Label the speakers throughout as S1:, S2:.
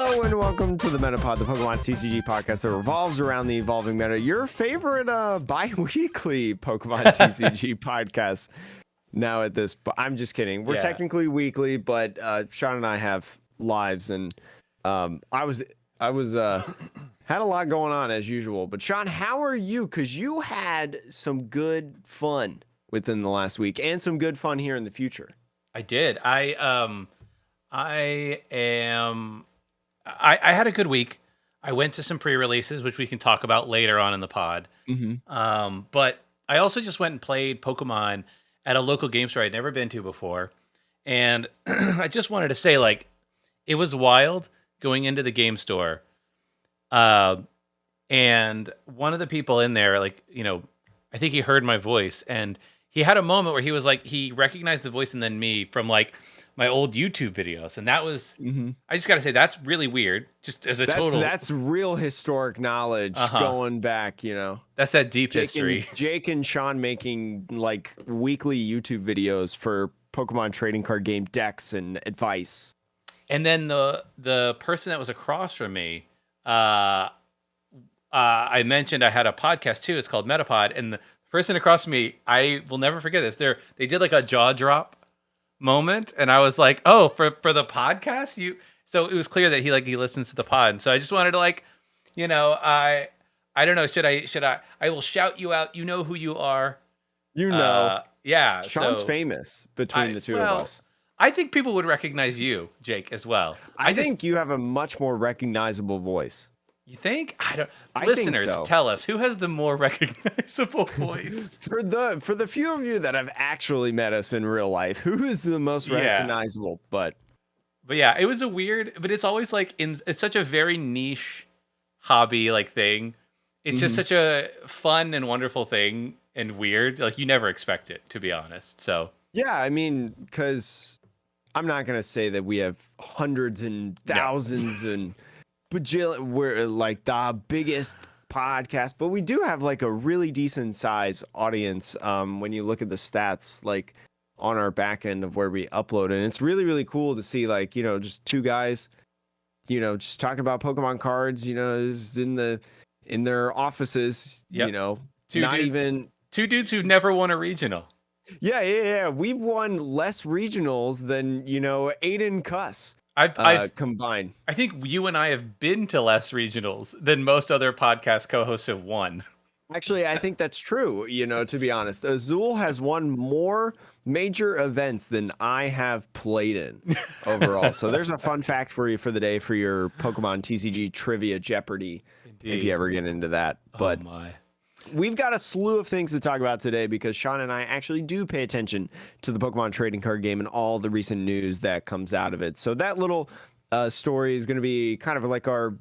S1: Hello and welcome to the Metapod, the Pokemon TCG podcast that revolves around the evolving meta. Your favorite bi-weekly Pokemon TCG podcast. Now at this, but I'm just kidding. We're technically weekly, but Sean and I have lives, and I was had a lot going on as usual. But Sean, how are you? Because you had some good fun within the last week, and some good fun here in the future.
S2: I did. I had a good week. I went to some pre-releases, which we can talk about later on in the pod.
S1: Mm-hmm.
S2: But I also just went and played Pokemon at a local game store I'd never been to before. And I just wanted to say, like, it was wild going into the game store. And one of the people in there, like, you know, I think he heard my voice, and he had a moment where he was like, he recognized the voice and then me from like my old YouTube videos. And that was, I just got to say, that's really weird. Just as
S1: that's real historic knowledge going back, you know.
S2: That's that deep history.
S1: Jake and Sean making like weekly YouTube videos for Pokemon trading card game decks and advice.
S2: And then the person that was across from me, I mentioned I had a podcast too. It's called Metapod. And the person across from me, I will never forget this. They did like a jaw drop moment, and I was like, "Oh, for the podcast, you." So it was clear that he listens to the pod. And so I just wanted to, like, you know, I don't know. Should I? I will shout you out. You know who you are.
S1: You know,
S2: yeah.
S1: Sean's famous between the two of us.
S2: I think people would recognize you, Jake, as well.
S1: I think you have a much more recognizable voice.
S2: You think? I don't.
S1: I
S2: Listeners,
S1: think so.
S2: Tell us, who has the more recognizable voice.
S1: For the few of you that have actually met us in real life, who is the most recognizable? But
S2: yeah, it was a weird. But it's always like it's such a very niche hobby like thing. It's just such a fun and wonderful thing and weird. Like, you never expect it, to be honest. So
S1: yeah, I mean, because I'm not gonna say that we have hundreds and thousands and we're like the biggest podcast, but we do have like a really decent size audience when you look at the stats like on our back end of where we upload, and it's really, really cool to see, like, you know, just two guys, you know, just talking about Pokemon cards, you know, is in their offices, you know,
S2: two dudes who've never won a regional.
S1: Yeah. We've won less regionals than, you know, Aiden Cuss.
S2: I've
S1: combined.
S2: I think you and I have been to less regionals than most other podcast co-hosts have won.
S1: Actually, I think that's true. You know, to be honest, Azul has won more major events than I have played in overall. So there's a fun fact for you for the day for your Pokemon TCG trivia Jeopardy. Indeed. If you ever get into that. But
S2: oh my.
S1: We've got a slew of things to talk about today because Sean and I actually do pay attention to the Pokemon trading card game and all the recent news that comes out of it. So that little story is going to be kind of like our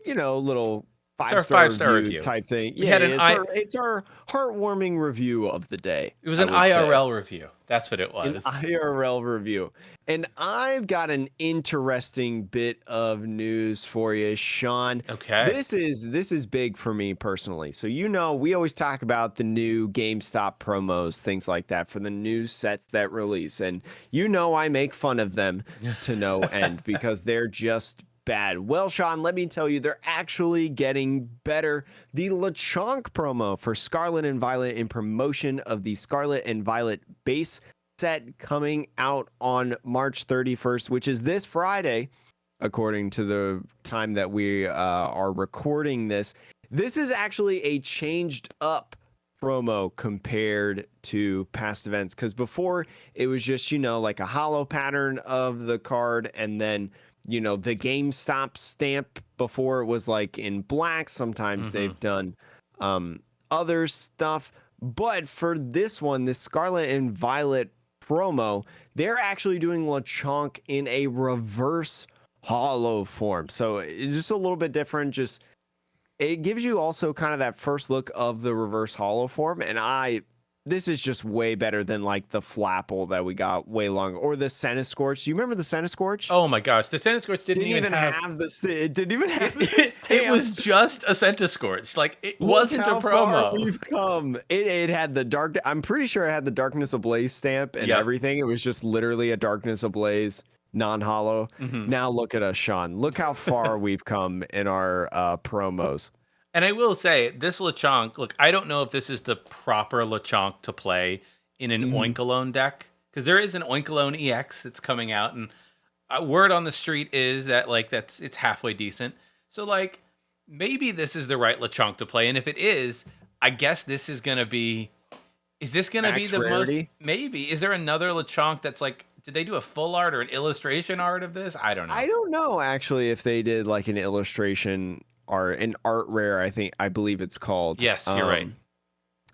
S1: you know, little five-star review type thing. Yeah, it's our heartwarming review of the day.
S2: It was an IRL review. That's what it was.
S1: An IRL review. And I've got an interesting bit of news for you, Sean.
S2: Okay.
S1: This is big for me personally. So, you know, we always talk about the new GameStop promos, things like that, for the new sets that release. And you know I make fun of them to no end because they're just bad. Well, Sean, let me tell you, they're actually getting better. The Lechonk promo for Scarlet and Violet in promotion of the Scarlet and Violet base set coming out on March 31st, which is this Friday, according to the time that we are recording this. This is actually a changed up promo compared to past events, because before it was just, you know, like a hollow pattern of the card, and then, you know, the GameStop stamp before it was like in black. Sometimes they've done other stuff. But for this one, this Scarlet and Violet promo, they're actually doing Lechonk in a reverse hollow form. So it's just a little bit different. Just it gives you also kind of that first look of the reverse hollow form. And this is just way better than like the Flapple that we got way longer, or the Centiskorch. Do you remember the Centiskorch?
S2: Oh my gosh, the Centiskorch didn't even have
S1: this. It didn't even have this.
S2: It was just a Centiskorch. Like, it wasn't a promo.
S1: We've come. It had the dark. I'm pretty sure it had the Darkness Ablaze stamp and everything. It was just literally a Darkness Ablaze non-hollow.
S2: Hmm.
S1: Now look at us, Sean. Look how far we've come in our promos.
S2: And I will say, this Lechonk, look, I don't know if this is the proper Lechonk to play in an
S1: Mhm.
S2: Oinkalone deck, because there is an Oinkalone EX that's coming out, and word on the street is that like it's halfway decent. So like maybe this is the right Lechonk to play, and if it is, I guess this is gonna be. Is this gonna be
S1: Max
S2: the most?
S1: rarity.
S2: Maybe is there another Lechonk that's like? Did they do a full art or an illustration art of this? I don't know.
S1: I don't know actually if they did like an illustration or an art rare. I believe it's called.
S2: Yes, you're right.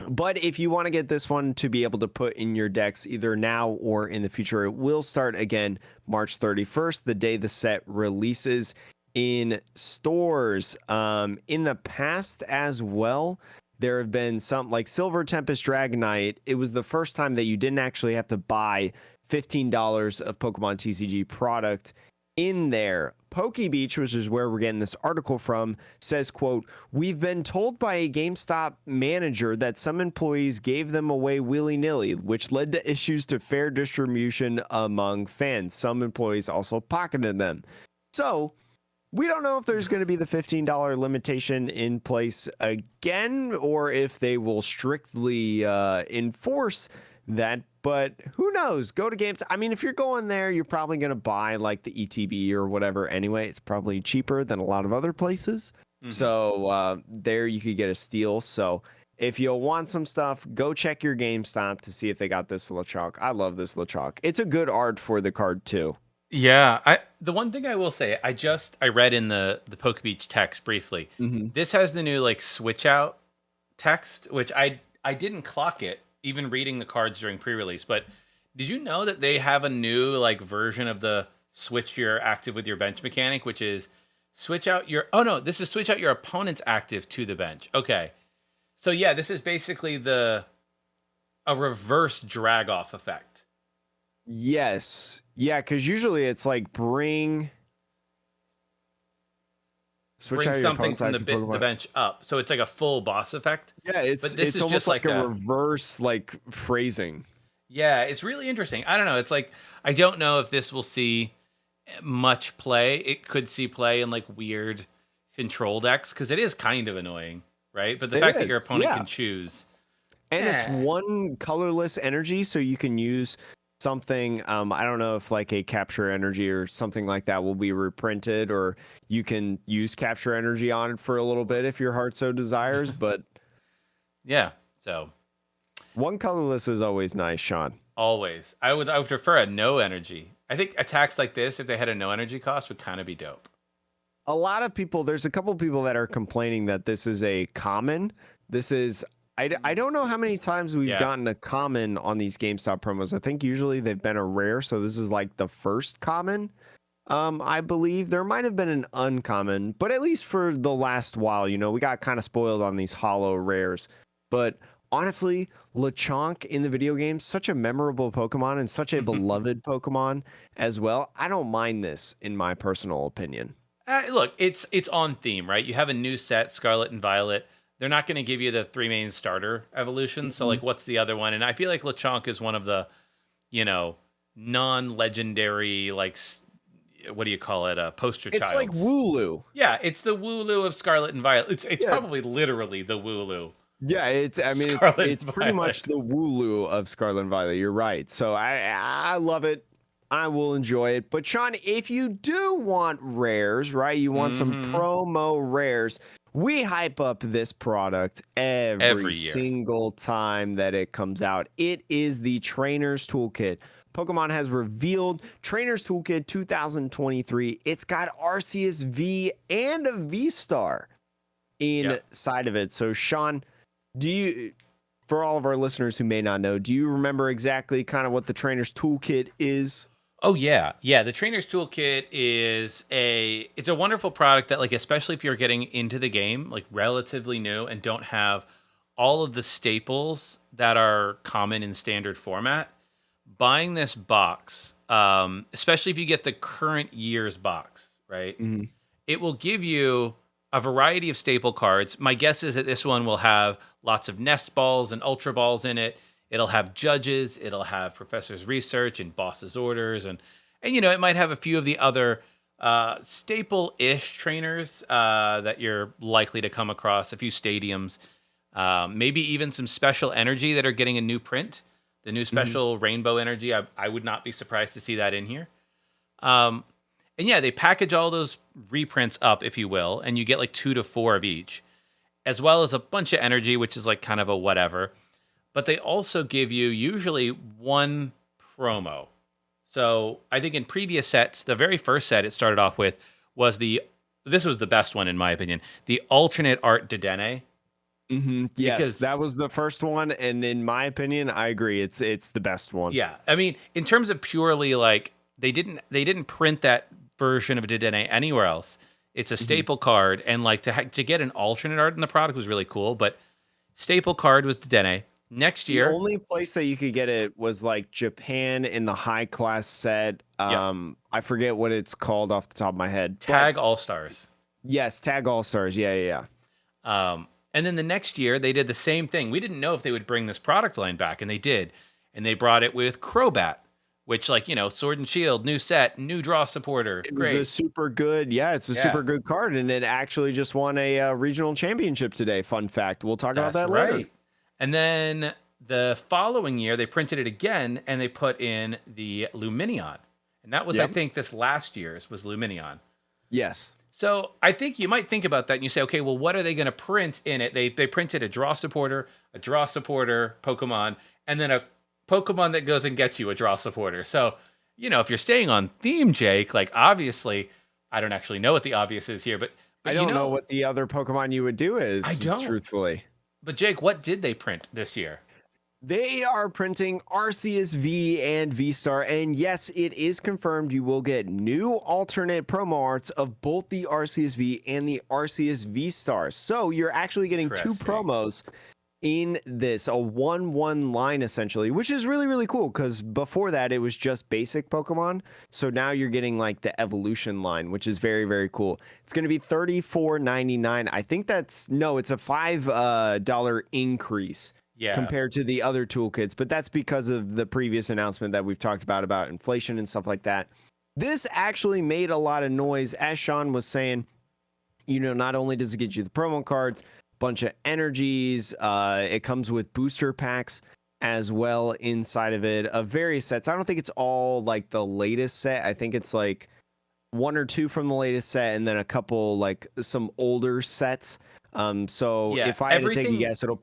S1: But if you want to get this one to be able to put in your decks either now or in the future, it will start again March 31st, the day the set releases in stores. In the past as well, there have been some like Silver Tempest Dragonite. It was the first time that you didn't actually have to buy $15 of Pokemon TCG product in there. Pokebeach, which is where we're getting this article from, says, quote, "We've been told by a GameStop manager that some employees gave them away willy-nilly, which led to issues to fair distribution among fans. Some employees also pocketed them." So we don't know if there's going to be the $15 limitation in place again, or if they will strictly enforce that. But who knows? Go to games. I mean, if you're going there, you're probably going to buy like the ETB or whatever anyway. It's probably cheaper than a lot of other places.
S2: Hmm.
S1: So there you could get a steal. So if you'll want some stuff, go check your GameStop to see if they got this Lechonk. I love this Lechonk. It's a good art for the card too.
S2: Yeah, I the one thing I will say, I read in the Pokebeach text briefly.
S1: Mm-hmm.
S2: This has the new like switch out text, which I didn't clock it even reading the cards during pre-release. But did you know that they have a new like version of the switch your active with your bench mechanic, which is switch out your oh no, this is switch out your opponent's active to the bench. Okay. So yeah, this is basically the a reverse drag off effect.
S1: Yes. Yeah, because usually it's like switch
S2: Bring
S1: out your
S2: something
S1: opponent's
S2: from
S1: active
S2: the
S1: Pokemon.
S2: bench up. So it's like a full boss effect.
S1: Yeah,
S2: But
S1: it's
S2: this
S1: it's
S2: is
S1: almost
S2: just
S1: like
S2: like
S1: a
S2: a
S1: reverse like phrasing.
S2: yeah, it's really interesting. I don't know. It's like I don't know if this will see much play. It could see play in like weird control decks because it is kind of annoying, right? But the
S1: It
S2: fact that your
S1: is,
S2: opponent
S1: yeah.
S2: can choose,
S1: And it's
S2: eh,
S1: one colorless energy, so you can use something. I don't know if like a capture energy or something like that will be reprinted, or you can use capture energy on it for a little bit if your heart so desires. But
S2: yeah. So
S1: one colorless is always nice, Sean.
S2: always, I would prefer a no energy. I think attacks like this, if they had a no energy cost, would kind of be dope.
S1: A lot of people, there's a couple people that are complaining that this is a common. This is, I don't know how many times we've
S2: Yeah.
S1: gotten a common on these GameStop promos. I think usually they've been a rare, so this is like the first common. I believe there might have been an uncommon, but at least for the last while, we got kind of spoiled on these hollow rares. But honestly, Lechonk in the video game, such a memorable Pokemon and such a beloved Pokemon as well. I don't mind this, in my personal opinion.
S2: Look, it's on theme, right? You have a new set, Scarlet and Violet. They're not going to give you the three main starter evolutions. So, like, what's the other one? And I feel like Lechonk is one of the, you know, non-legendary, like, what do you call it? Poster
S1: It's like
S2: childs.
S1: Wooloo.
S2: Yeah, it's the Wooloo of Scarlet and Violet. It's
S1: Yeah,
S2: probably literally the Wooloo.
S1: yeah. I mean, it's
S2: Scarlet
S1: it's
S2: and
S1: pretty much
S2: Violet.
S1: the Wooloo of Scarlet and Violet. You're right. So I love it. I will enjoy it. But Sean, if you do want rares, right? You want some
S2: Mm-hmm.
S1: promo rares. We hype up this product every
S2: Every year.
S1: single time that it comes out. It is the Trainer's Toolkit. Pokemon has revealed Trainer's Toolkit 2023. It's got Arceus V and a V Star
S2: Yep.
S1: inside of it. So, Sean, for all of our listeners who may not know, do you remember exactly kind of what the Trainer's Toolkit is?
S2: Oh yeah, yeah. The Trainer's Toolkit is it's a wonderful product that like especially if you're getting into the game like relatively new and don't have all of the staples that are common in standard format. Buying this box, especially if you get the current year's box, right?
S1: Mm-hmm.
S2: It will give you a variety of staple cards. My guess is that this one will have lots of nest balls and ultra balls in it. It'll have judges, it'll have professor's research and boss's orders, and And it might have a few of the other staple-ish trainers that you're likely to come across, a few stadiums, maybe even some special energy that are getting a new print. The new
S1: Hmm.
S2: special rainbow energy, I would not be surprised to see that in here. Um, and yeah, they package all those reprints up, if you will, and you get like 2 to 4 of each, as well as a bunch of energy, which is like kind of a whatever. But they also give you usually one promo. So I think in previous sets, the very first set it started off with was this was the best one in my opinion, the alternate art Dedenne.
S1: Yes,
S2: Because
S1: that was the first one, and in my opinion, I agree. It's the best one.
S2: yeah, I mean, in terms of purely like they didn't print that version of Dedenne anywhere else. It's a
S1: Hmm.
S2: staple card, and like to get an alternate art in the product was really cool. But staple card was Dedenne. Next
S1: The
S2: year,
S1: only place that you could get it was like Japan in the high class set.
S2: yep,
S1: I forget what it's called off the top of my head, but
S2: Tag All Stars.
S1: yes, Tag All Stars. Yeah, yeah,
S2: And then the next year, they did the same thing. We didn't know if they would bring this product line back, and they did. And they brought it with Crobat, which, like, Sword and Shield, new set, new draw supporter.
S1: it was a
S2: Great.
S1: super good. Yeah, it's a
S2: Yeah,
S1: super good card, and it actually just won a regional championship today. Fun fact. We'll talk about
S2: that's
S1: that later.
S2: right. And then the following year, they printed it again, and they put in the Luminion. And that was, I
S1: Yep.
S2: think, this last year's was Luminion.
S1: Yes.
S2: So I think you might think about that and you say, okay, well, what are they going to print in it? They printed a draw supporter Pokemon, and then a Pokemon that goes and gets you a draw supporter. So, if you're staying on theme, Jake, like obviously, I don't actually know what the obvious is here, but
S1: I
S2: but
S1: don't know what the other Pokemon you would do
S2: I
S1: is,
S2: don't.
S1: truthfully.
S2: But Jake, what did they print this year?
S1: They are printing Arceus V and V Star, and yes, it is confirmed you will get new alternate promo arts of both the Arceus V and the Arceus V Star. So you're actually getting two
S2: Interesting.
S1: promos in this, a 1-1 line essentially, which is really, really cool because before that it was just basic Pokemon. So now you're getting like the evolution line, which is very, very cool. It's going to be $34.99. I think it's a $5 increase
S2: Yeah.
S1: compared to the other toolkits, but that's because of the previous announcement that we've talked about inflation and stuff like that. This actually made a lot of noise, as Sean was saying. Not only does it get you the promo cards, bunch of energies, it comes with booster packs as well inside of it of various sets. I don't think it's all like the latest set. I think it's like one or two from the latest set and then a couple like some older sets. So
S2: Yeah.
S1: if I had to take a
S2: Everything.
S1: guess, it'll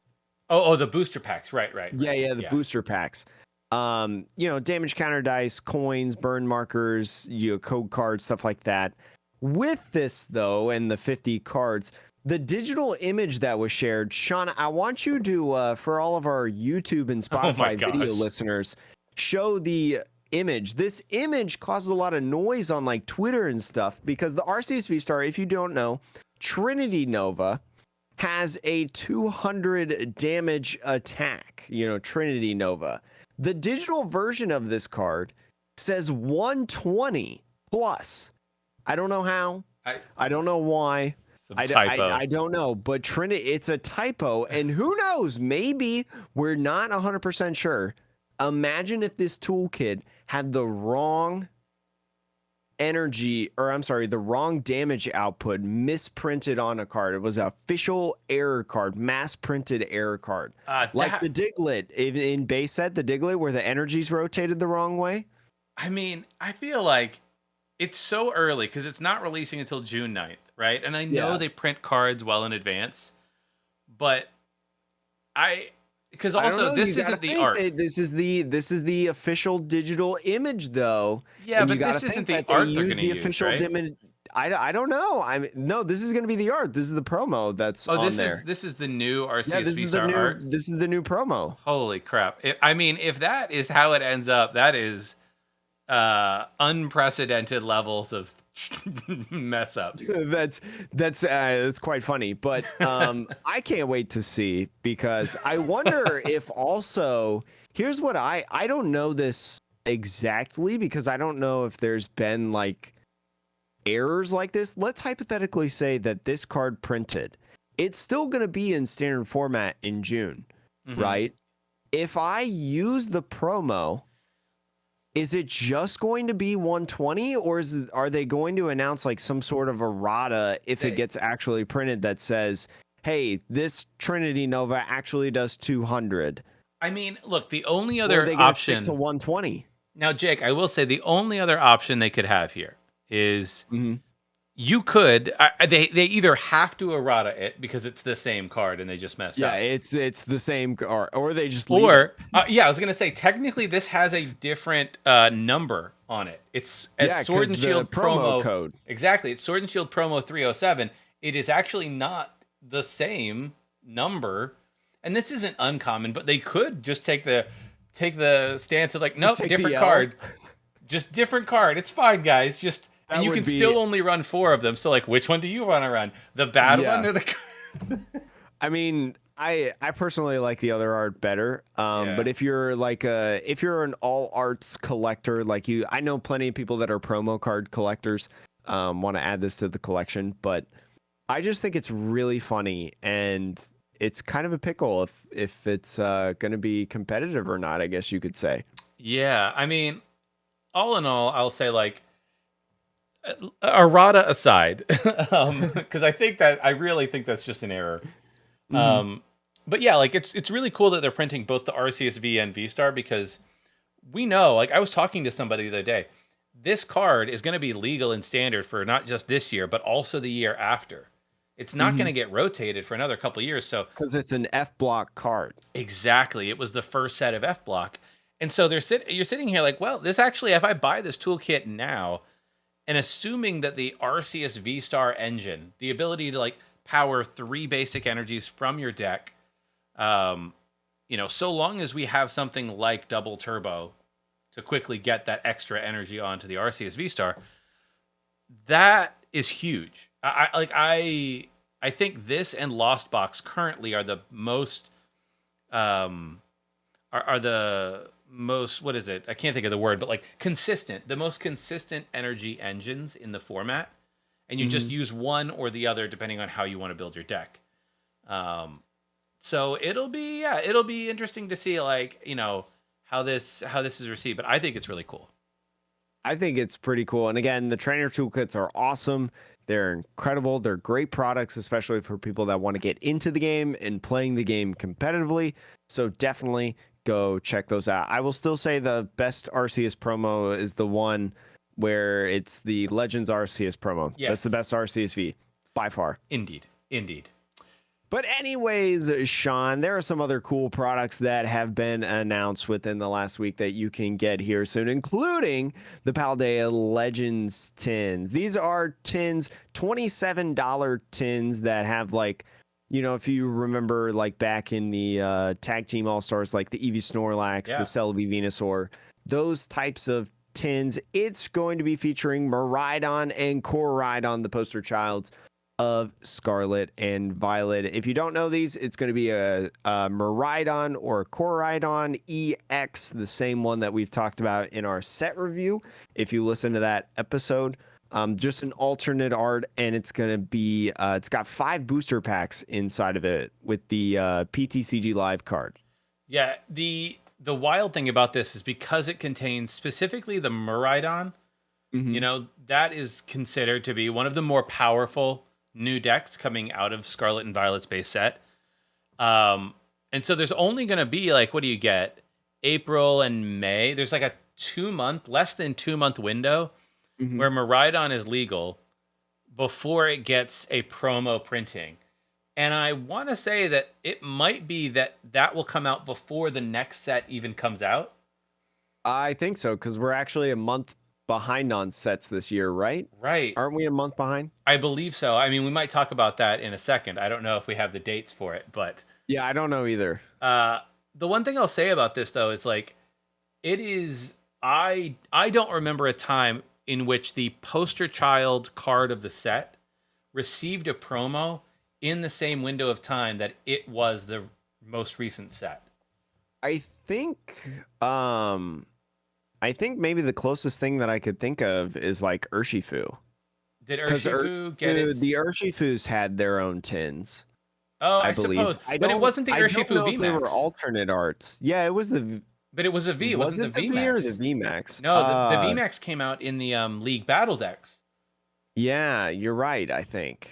S2: Oh, the booster packs. Right, right,
S1: yeah,
S2: right.
S1: yeah, the
S2: Yeah.
S1: booster packs. Damage counter dice, coins, burn markers, code cards, stuff like that. With this though, and the 50 cards, the digital image that was shared, Sean, I want you to, for all of our YouTube and
S2: Oh my
S1: Spotify video
S2: gosh.
S1: listeners, show the image. This image caused a lot of noise on like Twitter and stuff because the Arceus V Star, if you don't know, Trinity Nova has a 200 damage attack, Trinity Nova. The digital version of this card says 120 plus. I don't know how. I don't know why.
S2: Some typo.
S1: I don't know, but Trinity, it's a typo, and who knows? Maybe we're not 100% sure. Imagine if this toolkit had the wrong the wrong damage output misprinted on a card. It was an official error card, mass printed error card. Like the Diglett in base set, the Diglett where the energies rotated the wrong way.
S2: I mean, I feel like it's so early because it's not releasing until June 9th, right? And I know
S1: Yeah.
S2: they print cards well in advance, but because
S1: I don't
S2: also
S1: know,
S2: this
S1: you gotta
S2: isn't the
S1: think
S2: art.
S1: that this is the official digital image though.
S2: Yeah,
S1: And you
S2: but
S1: gotta
S2: this
S1: think
S2: isn't the
S1: that they
S2: art they're
S1: use
S2: going to
S1: the
S2: use,
S1: official
S2: right?
S1: I don't know. No, this is gonna be the art. This is the promo that's
S2: Oh,
S1: on there.
S2: this is the new
S1: Yeah,
S2: Arceus V-Star art.
S1: this is the new promo.
S2: Holy crap! I mean, if that is how it ends up, that is unprecedented levels of mess ups.
S1: That's quite funny, but I can't wait to see because I wonder if also here's what I don't know this exactly because I don't know if there's been like errors like this. Let's hypothetically say that this card printed. It's still going to be in standard format in June,
S2: Mhm.
S1: right? If I use the promo is it just going to be 120, or are they going to announce like some sort of errata if it
S2: They,
S1: gets actually printed that says, hey, this Trinity Nova actually does 200?
S2: I mean, look, the only
S1: Or are
S2: other
S1: they going to stick to
S2: option
S1: 120?
S2: now, Jake, I will say the only other option they could have here is
S1: Hmm.
S2: you could they either have to errata it because it's the same card and they just messed
S1: Yeah,
S2: up,
S1: it's the same, or they just leave it.
S2: or yeah, I was gonna say technically this has a different number on it. It's at
S1: Yeah,
S2: Sword
S1: because
S2: and
S1: the
S2: Shield
S1: promo
S2: promo.
S1: code.
S2: Exactly, it's Sword and Shield promo 307. It is actually not the same number, and this isn't uncommon, but they could just take the stance of like,
S1: Just
S2: nope,
S1: take the
S2: different
S1: L.
S2: card, just different card. It's fine, guys. Just and
S1: That
S2: you
S1: would
S2: can
S1: be,
S2: still only run 4 of them. So like, which one do you want to run? The bad one
S1: yeah.
S2: or the?
S1: I mean, I personally like the other art better.
S2: Yeah.
S1: But if you're like if you're an all arts collector like you, I know plenty of people that are promo card collectors. Want to add this to the collection, but I just think it's really funny, and it's kind of a pickle if it's going to be competitive or not, I guess you could say.
S2: Yeah, I mean, all in all, I'll say like errata aside, because I really think that's just an error.
S1: Hmm.
S2: Um, but yeah, like it's really cool that they're printing both the RCSV and V Star because we know, like I was talking to somebody the other day, this card is going to be legal and standard for not just this year, but also the year after. It's not going
S1: Hmm.
S2: to get rotated for another couple years. So
S1: Because it's an F block card.
S2: exactly, it was the first set of F block, and so you're sitting here like, well, this actually, if I buy this toolkit now, and assuming that the Arceus V Star engine, the ability to like power 3 basic energies from your deck, um, so long as we have something like double turbo to quickly get that extra energy onto the Arceus V Star, that is huge. I think this and Lost Box currently are the most um are the most, what is it? I can't think of the word, but like consistent, the most consistent energy engines in the format, and you just
S1: Hmm.
S2: use one or the other depending on how you want to build your deck. Um, so it'll be interesting to see like how this is received, but I think it's really cool.
S1: I think it's pretty cool. And again, the trainer toolkits are awesome. They're incredible. They're great products, especially for people that want to get into the game and playing the game competitively. So definitely go check those out. I will still say the best RCS promo is the one where it's the Legends RCS promo. That's the
S2: Yes,
S1: best RCSV by far.
S2: indeed.
S1: But anyways, Sean, there are some other cool products that have been announced within the last week that you can get here soon, including the Paldea Legends tins. These are tins, $27 tins that have like, if you remember like back in the Tag Team All-Stars, like the Eevee Snorlax, the
S2: Yeah.
S1: Celebi Venusaur, those types of tins. It's going to be featuring Miraidon and Koraidon, the poster childs of Scarlet and Violet. If you don't know these, it's going to be a Miraidon or a Koraidon EX, the same one that we've talked about in our set review. If you listen to that episode, just an alternate art, and it's going to be, it's got 5 booster packs inside of it with the PTCG Live card.
S2: Yeah, the wild thing about this is because it contains specifically the Miraidon,
S1: Mm-hmm.
S2: that is considered to be one of the more powerful new decks coming out of Scarlet and Violet's base set. And so there's only going to be like, what do you get? April and May. There's like a less than 2 month window
S1: Mm-hmm.
S2: where Miraidon is legal before it gets a promo printing. And I want to say that it might be that will come out before the next set even comes out.
S1: I think so, because we're actually a month behind on sets this year, right?
S2: Right.
S1: Aren't we a month behind?
S2: I believe so. I mean, we might talk about that in a second. I don't know if we have the dates for it, but
S1: Yeah, I don't know either.
S2: uh, the one thing I'll say about this though is like it is. I don't remember a time in which the poster child card of the set received a promo in the same window of time that it was the most recent set.
S1: I think maybe the closest thing that I could think of is like Urshifu.
S2: Did
S1: Because
S2: Urshifu get its?
S1: the Urshifus had their own tins,
S2: Oh,
S1: I
S2: I
S1: believe.
S2: suppose, but it wasn't the
S1: I don't
S2: Urshifu
S1: know if they were
S2: VMAX.
S1: alternate arts. Yeah, it was the
S2: But it was a V. It
S1: Was
S2: wasn't the
S1: it the V or the
S2: VMAX.
S1: VMAX?
S2: No, the VMAX came out in the League Battle decks.
S1: Yeah, you're right, I think.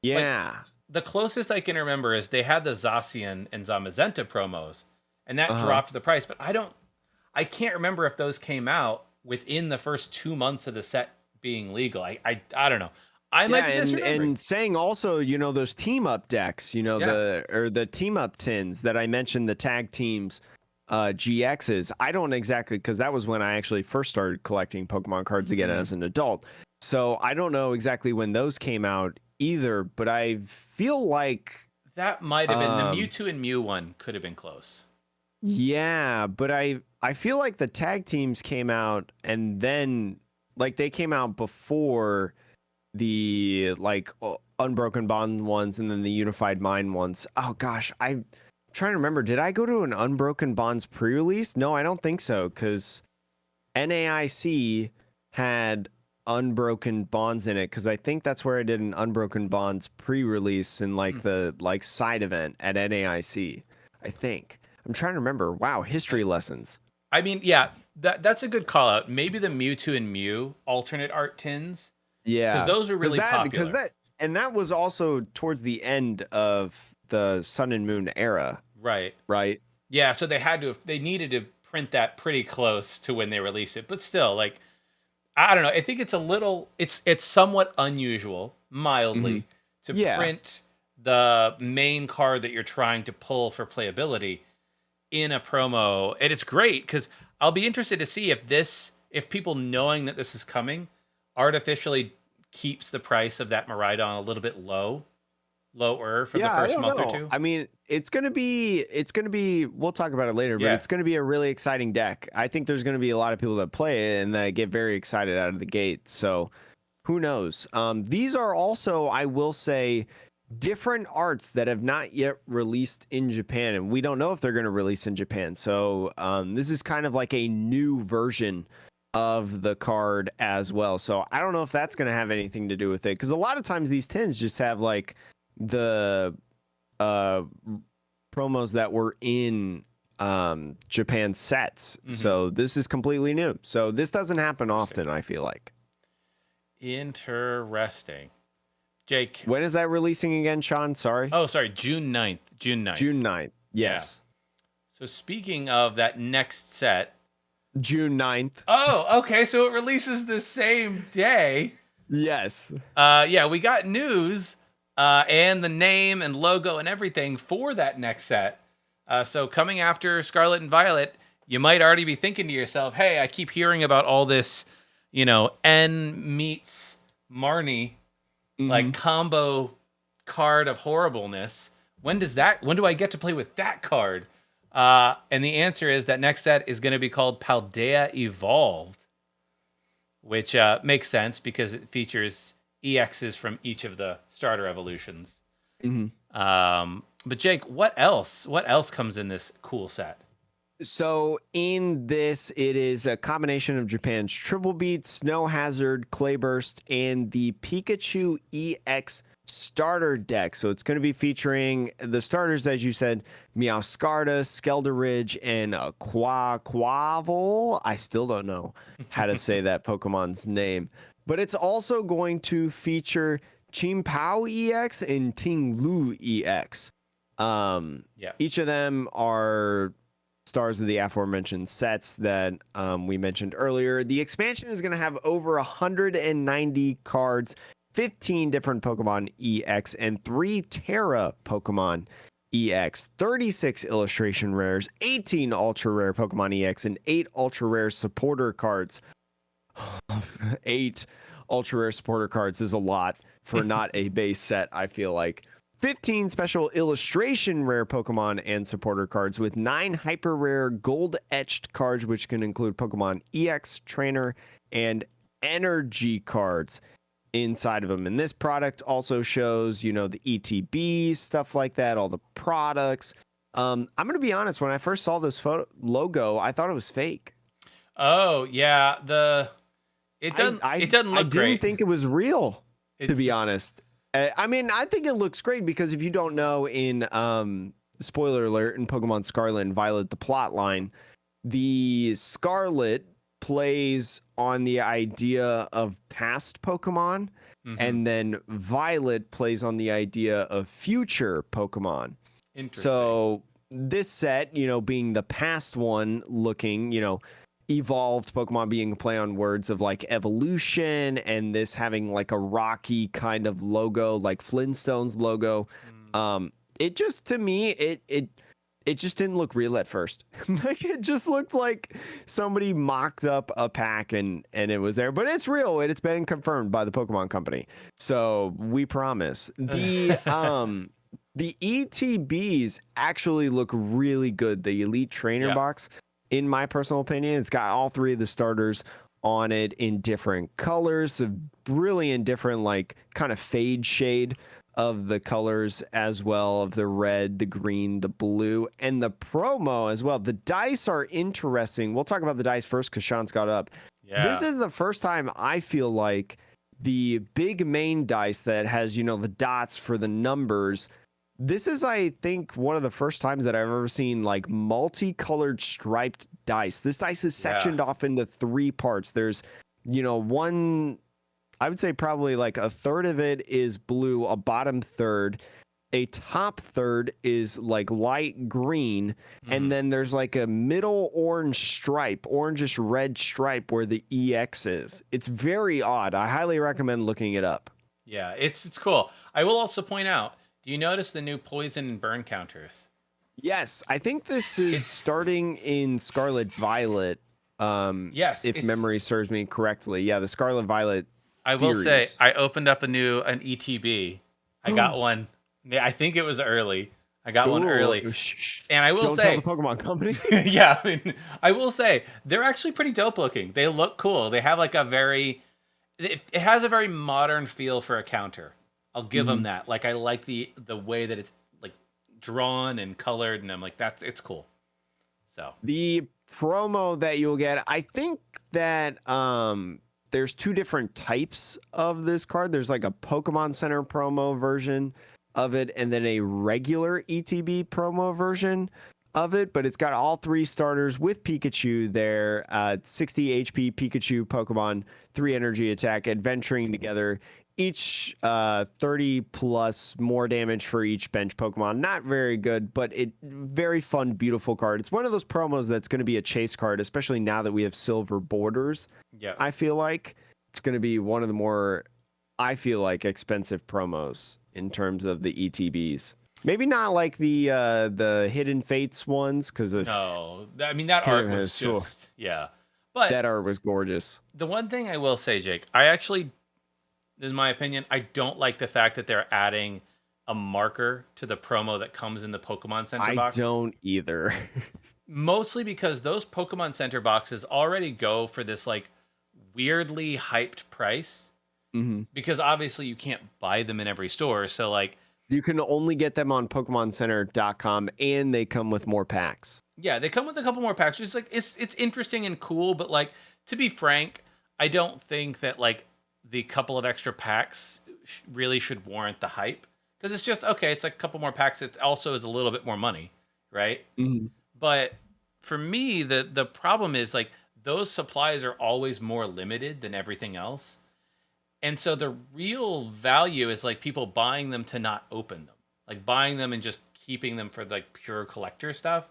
S2: Like
S1: Yeah.
S2: the closest I can remember is they had the Zacian and Zamazenta promos, and that
S1: Uh-huh.
S2: dropped the price. But I can't remember if those came out within the first 2 months of the set being legal. I don't know. I might
S1: Yeah,
S2: be
S1: and
S2: misremembering.
S1: saying also, those team up decks,
S2: Yeah.
S1: the team up tins that I mentioned, the tag teams, GXs. I don't exactly, because that was when I actually first started collecting Pokemon cards again
S2: Mhm.
S1: as an adult. So I don't know exactly when those came out either, but I feel like
S2: That might have been the
S1: um
S2: Mewtwo and Mew one. Could have been close.
S1: yeah, but I feel like the tag teams came out and then like they came out before the Unbroken Bond ones and then the Unified Mind ones. Oh gosh, I'm trying to remember. Did I go to an Unbroken Bonds pre-release? No, I don't think so, because NAIC had Unbroken Bonds in it, because I think that's where I did an Unbroken Bonds pre-release in
S2: Hmm.
S1: the side event at NAIC. I think. I'm trying to remember. Wow, history lessons.
S2: I mean, yeah, that's a good call out. Maybe the Mewtwo and Mew alternate art tins, because
S1: Yeah,
S2: those are really
S1: because
S2: popular.
S1: that and that was also towards the end of the Sun and Moon era,
S2: Right.
S1: right?
S2: Yeah, so they needed to print that pretty close to when they release it. But still, like I don't know, I think it's somewhat unusual,
S1: Hmm.
S2: mildly, to
S1: Yeah,
S2: print the main card that you're trying to pull for playability in a promo. And it's great cuz I'll be interested to see if people knowing that this is coming artificially keeps the price of that Miraidon a little bit lower for the
S1: yeah. I
S2: first
S1: don't
S2: month or
S1: know.
S2: two.
S1: I mean, it's gonna be. We'll talk about it later, but
S2: Yeah.
S1: it's gonna be a really exciting deck. I think there's gonna be a lot of people that play it and that get very excited out of the gate. So who knows? These are also, I will say, different arts that have not yet released in Japan, and we don't know if they're going to release in Japan. So this is kind of like a new version of the card as well. So I don't know if that's going to have anything to do with it, because a lot of times these tins just have like the uh, promos that were in Japan sets.
S2: Mhm.
S1: So this is completely new. So this doesn't happen
S2: Interesting.
S1: often, I feel like.
S2: Interesting. Jake.
S1: When is that releasing again, Sean? Sorry.
S2: Oh, sorry, June 9th. June 9th.
S1: June 9th.
S2: Yeah.
S1: Yes.
S2: So speaking of that next set.
S1: June 9th.
S2: Oh, okay, so it releases the same day.
S1: Yes.
S2: Yeah, we got news and the name and logo and everything for that next set. So coming after Scarlet and Violet, you might already be thinking to yourself, "Hey, I keep hearing about all this, N meets Marnie like
S1: Hmm.
S2: combo card of horribleness. When do I get to play with that card?" And the answer is that next set is going to be called Paldea Evolved, which makes sense because it features EXs from each of the starter evolutions.
S1: Hmm.
S2: But Jake, what else? What else comes in this cool set?
S1: So in this, it is a combination of Japan's Triple Beat, Snow Hazard, Clayburst, and the Pikachu EX starter deck. So it's going to be featuring the starters, as you said, Meowscarda, Skelderidge, and Quavel. I still don't know how to say that Pokemon's name. But it's also going to feature Chimpao EX and Ting EX.
S2: Yeah.
S1: Each of them are stars of the aforementioned sets that we mentioned earlier. The expansion is going to have over 190 cards, 15 different Pokemon EX, and 3 Terra Pokemon EX, 36 illustration rares, 18 ultra rare Pokemon EX, and 8 ultra rare supporter cards. 8 ultra rare supporter cards is a lot for not a base set, I feel like. 15 special illustration rare Pokemon and supporter cards, with 9 hyper rare gold etched cards, which can include Pokemon EX, Trainer, and Energy cards inside of them. And this product also shows, the ETB, stuff like that, all the products. I'm going to be honest, when I first saw this logo, I thought it was fake.
S2: Oh yeah, it doesn't
S1: I
S2: look
S1: didn't
S2: great.
S1: think it was real, to
S2: It's
S1: be honest. I mean, I think it looks great because if you don't know, in spoiler alert, in Pokemon Scarlet and Violet, the plot line, The Scarlet plays on the idea of past Pokemon,
S2: Mm-hmm.
S1: and then Violet plays on the idea of future Pokemon.
S2: Interesting.
S1: So this set, being the past one looking, evolved Pokemon being a play on words of like evolution, and this having like a rocky kind of logo, like Flintstones logo.
S2: Mm.
S1: Um, it just to me, it just didn't look real at first. Like it just looked like somebody mocked up a pack and it was there, but it's real and it's been confirmed by the Pokemon Company. So we promise. The ETBs actually look really good. The Elite Trainer
S2: Yeah.
S1: box, in my personal opinion, it's got all three of the starters on it in different colors, so brilliant different like kind of fade shade of the colors as well, of the red, the green, the blue, and the promo as well. The dice are interesting. We'll talk about the dice first because Sean's got up. This
S2: Yeah.
S1: is the first time I feel like the big main dice that has, the dots for the numbers. This is, I think, one of the first times that I've ever seen like multicolored striped dice. This dice is
S2: Yeah.
S1: sectioned off into three parts. There's, one, I would say probably like a third of it is blue, a bottom third, a top third is like light green,
S2: Mm-hmm.
S1: and then there's like a middle orange stripe, orangish red stripe where the EX is. It's very odd. I highly recommend looking it up.
S2: Yeah. It's cool. I will also point out. Do you notice the new poison and burn counters?
S1: Yes, I think this is
S2: It's
S1: starting in Scarlet Violet.
S2: yes.
S1: If
S2: It's.
S1: memory serves me correctly. Yeah, the Scarlet Violet
S2: I will say
S1: series.
S2: I opened up an ETB. I got one. Yeah, I think it was early. I got one
S1: Ooh,
S2: early, and I will
S1: don't tell the
S2: say,
S1: Pokemon Company.
S2: yeah, I will say they're actually pretty dope looking. They look cool. They have like a very, it has a very modern feel for a counter. I'll give them
S1: Mhm.
S2: that. Like I like the way that it's like drawn and colored, and I'm like it's cool. So
S1: The promo that you'll get, I think that there's two different types of this card. There's like a Pokemon Center promo version of it and then a regular ETB promo version of it, but it's got all three starters with Pikachu there, 60 HP Pikachu Pokemon, 3 energy attack, adventuring together, each 30 plus more damage for each bench Pokemon. Not very good, but it very fun, beautiful card. It's one of those promos that's going to be a chase card, especially now that we have silver borders.
S2: yeah,
S1: I feel like it's going to be one of the more, I feel like, expensive promos in terms of the ETBs. Maybe not like the Hidden Fates ones, because of
S2: no, I mean that art
S1: Hidden
S2: was
S1: Fates.
S2: just yeah, but
S1: That art was gorgeous.
S2: the one thing I will say, Jake, I actually, in my opinion, I don't like the fact that they're adding a marker to the promo that comes in the Pokemon Center
S1: I
S2: box.
S1: don't either.
S2: Mostly because those Pokemon Center boxes already go for this like weirdly hyped price.
S1: Mhm.
S2: Because obviously you can't buy them in every store. So like,
S1: You can only get them on PokemonCenter.com, and they come with more packs.
S2: yeah, they come with a couple more packs. It's like it's interesting and cool, but like to be frank, I don't think that like the couple of extra packs really should warrant the hype because it's just okay. It's like a couple more packs. It also is a little bit more money, right?
S1: Mhm.
S2: But for me, the problem is like those supplies are always more limited than everything else. And so the real value is like people buying them to not open them. Like buying them and just keeping them for like pure collector stuff.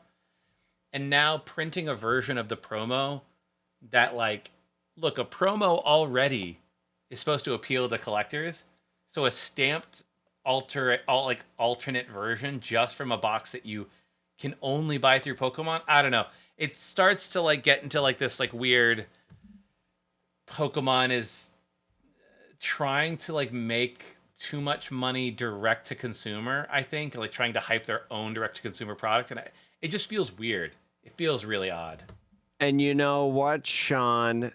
S2: And now printing a version of the promo that like look, a promo already is supposed to appeal to collectors. So a stamped alternate version just from a box that you can only buy through Pokemon. I don't know. It starts to like get into like this like weird Pokemon is trying to like make too much money direct to consumer, I think, like trying to hype their own direct to consumer product it just feels weird. It feels really odd.
S1: And you know what, Sean?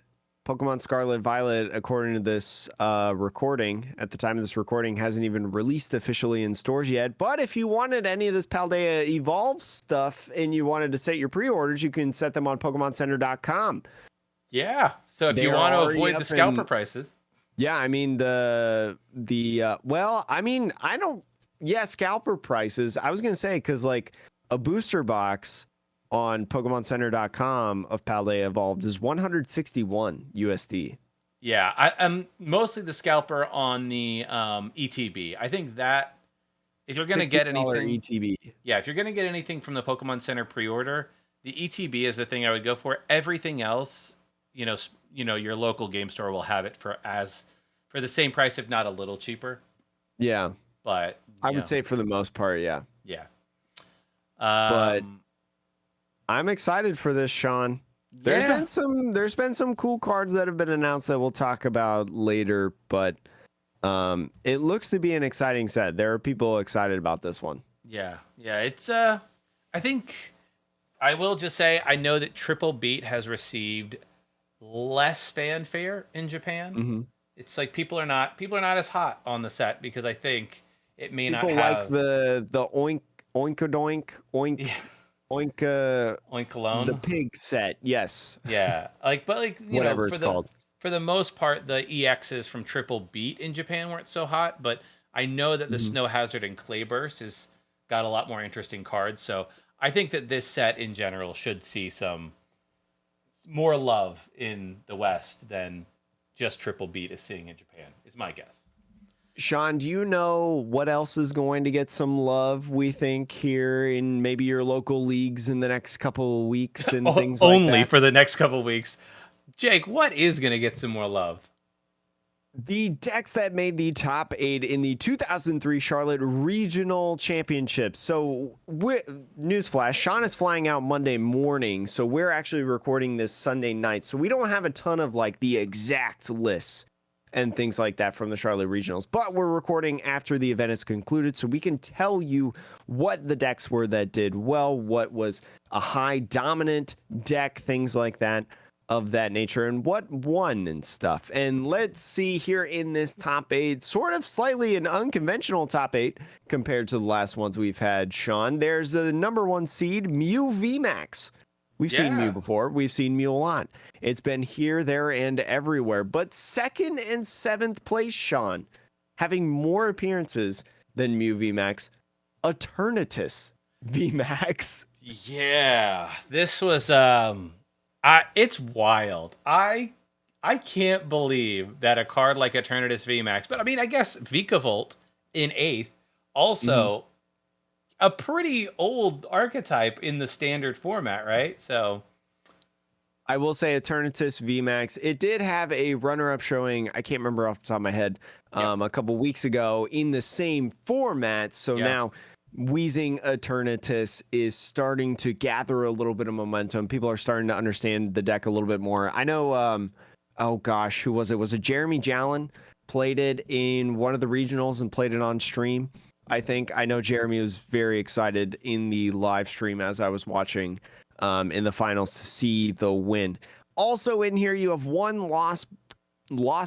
S1: Pokemon Scarlet Violet, according to this recording, at the time of this recording, hasn't even released officially in stores yet. But if you wanted any of this Paldea Evolve stuff and you wanted to set your pre-orders, you can set them on PokemonCenter.com.
S2: Yeah. So if you
S1: They're
S2: want to
S1: already
S2: avoid
S1: up
S2: the scalper
S1: in.
S2: prices,
S1: Yeah, I mean well, I mean, I don't. Yeah, scalper prices. I was gonna say because like a booster box on PokemonCenter.com of Paldea Evolved is 161 USD.
S2: Yeah, I'm mostly the scalper on the ETB. I think that if you're gonna get
S1: $60
S2: anything,
S1: ETB.
S2: yeah, if you're gonna get anything from the Pokemon Center pre-order, the ETB is the thing I would go for. Everything else, your local game store will have it for the same price, if not a little cheaper.
S1: Yeah,
S2: But
S1: I would say for the most part, yeah.
S2: yeah.
S1: But I'm excited for this, Sean. There's been some cool cards that have been announced that we'll talk about later, but it looks to be an exciting set. There are people excited about this one.
S2: Yeah. It's I think I will just say I know that Triple Beat has received less fanfare in Japan.
S1: Mm-hmm.
S2: It's like people are not as hot on the set because I think it may
S1: People
S2: not
S1: like
S2: have
S1: the oinkadoink oink oink
S2: Oinkalone.
S1: the pig set. Yes.
S2: Yeah. But
S1: Whatever it's called.
S2: For the most part, the EXs from Triple Beat in Japan weren't so hot, but I know that the Snow Hazard and Clayburst has got a lot more interesting cards. So I think that this set in general should see some more love in the West than just Triple Beat is seeing in Japan, is my guess.
S1: Sean, do you know what else is going to get some love, we think, here in maybe your local leagues in the next couple of weeks and things like that?
S2: Only for the next couple of weeks. Jake, what is going to get some more love?
S1: The decks that made the top 8 in the 2003 Charlotte Regional Championships. So, newsflash, Sean is flying out Monday morning, so we're actually recording this Sunday night. So we don't have a ton of like the exact lists and things like that from the Charlotte Regionals, but we're recording after the event is concluded, so we can tell you what the decks were that did well, what was a high dominant deck, things like that. Of that nature, and what won and stuff. And let's see here in this top 8, sort of slightly an unconventional top 8 compared to the last ones we've had, Sean. There's a number 1 seed, Mew VMAX. We've seen Mew before. We've seen Mew a lot. It's been here, there, and everywhere. But 2nd and 7th place, Sean, having more appearances than Mew VMAX, Eternatus VMAX.
S2: Yeah, this was it's wild. I can't believe that a card like Eternatus VMAX, but I mean, I guess Vikavolt in 8th, also a pretty old archetype in the standard format, right? So
S1: I will say Eternatus VMAX, it did have a runner-up showing, I can't remember off the top of my head, a couple weeks ago in the same format. So now Wheezing Eternatus is starting to gather a little bit of momentum. People are starting to understand the deck a little bit more. I know, oh gosh, who was it? Was it Jeremy Jalen? Played it in one of the regionals and played it on stream. I think I know Jeremy was very excited in the live stream as I was watching in the finals to see the win. Also in here, you have one Lost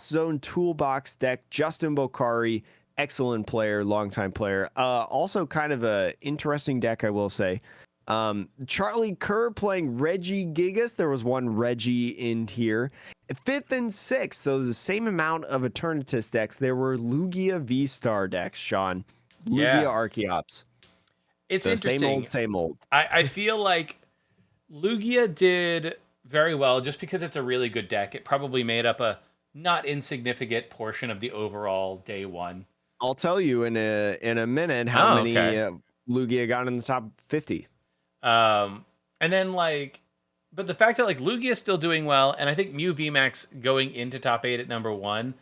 S1: Zone Toolbox deck, Justin Bokari. Excellent player, longtime player. Also kind of a interesting deck, I will say. Charlie Kerr playing Reggie Gigas. There was one Reggie in here. 5th and 6th, those the same amount of Eternatus decks. There were Lugia V-Star decks, Sean. Lugia Archeops.
S2: It's
S1: the
S2: interesting.
S1: Same old.
S2: I feel like Lugia did very well just because it's a really good deck. It probably made up a not insignificant portion of the overall day one.
S1: I'll tell you in a minute how many Lugia got in the top 50.
S2: And then but the fact that Lugia is still doing well, and I think Mew VMAX going into top 8 at number 1,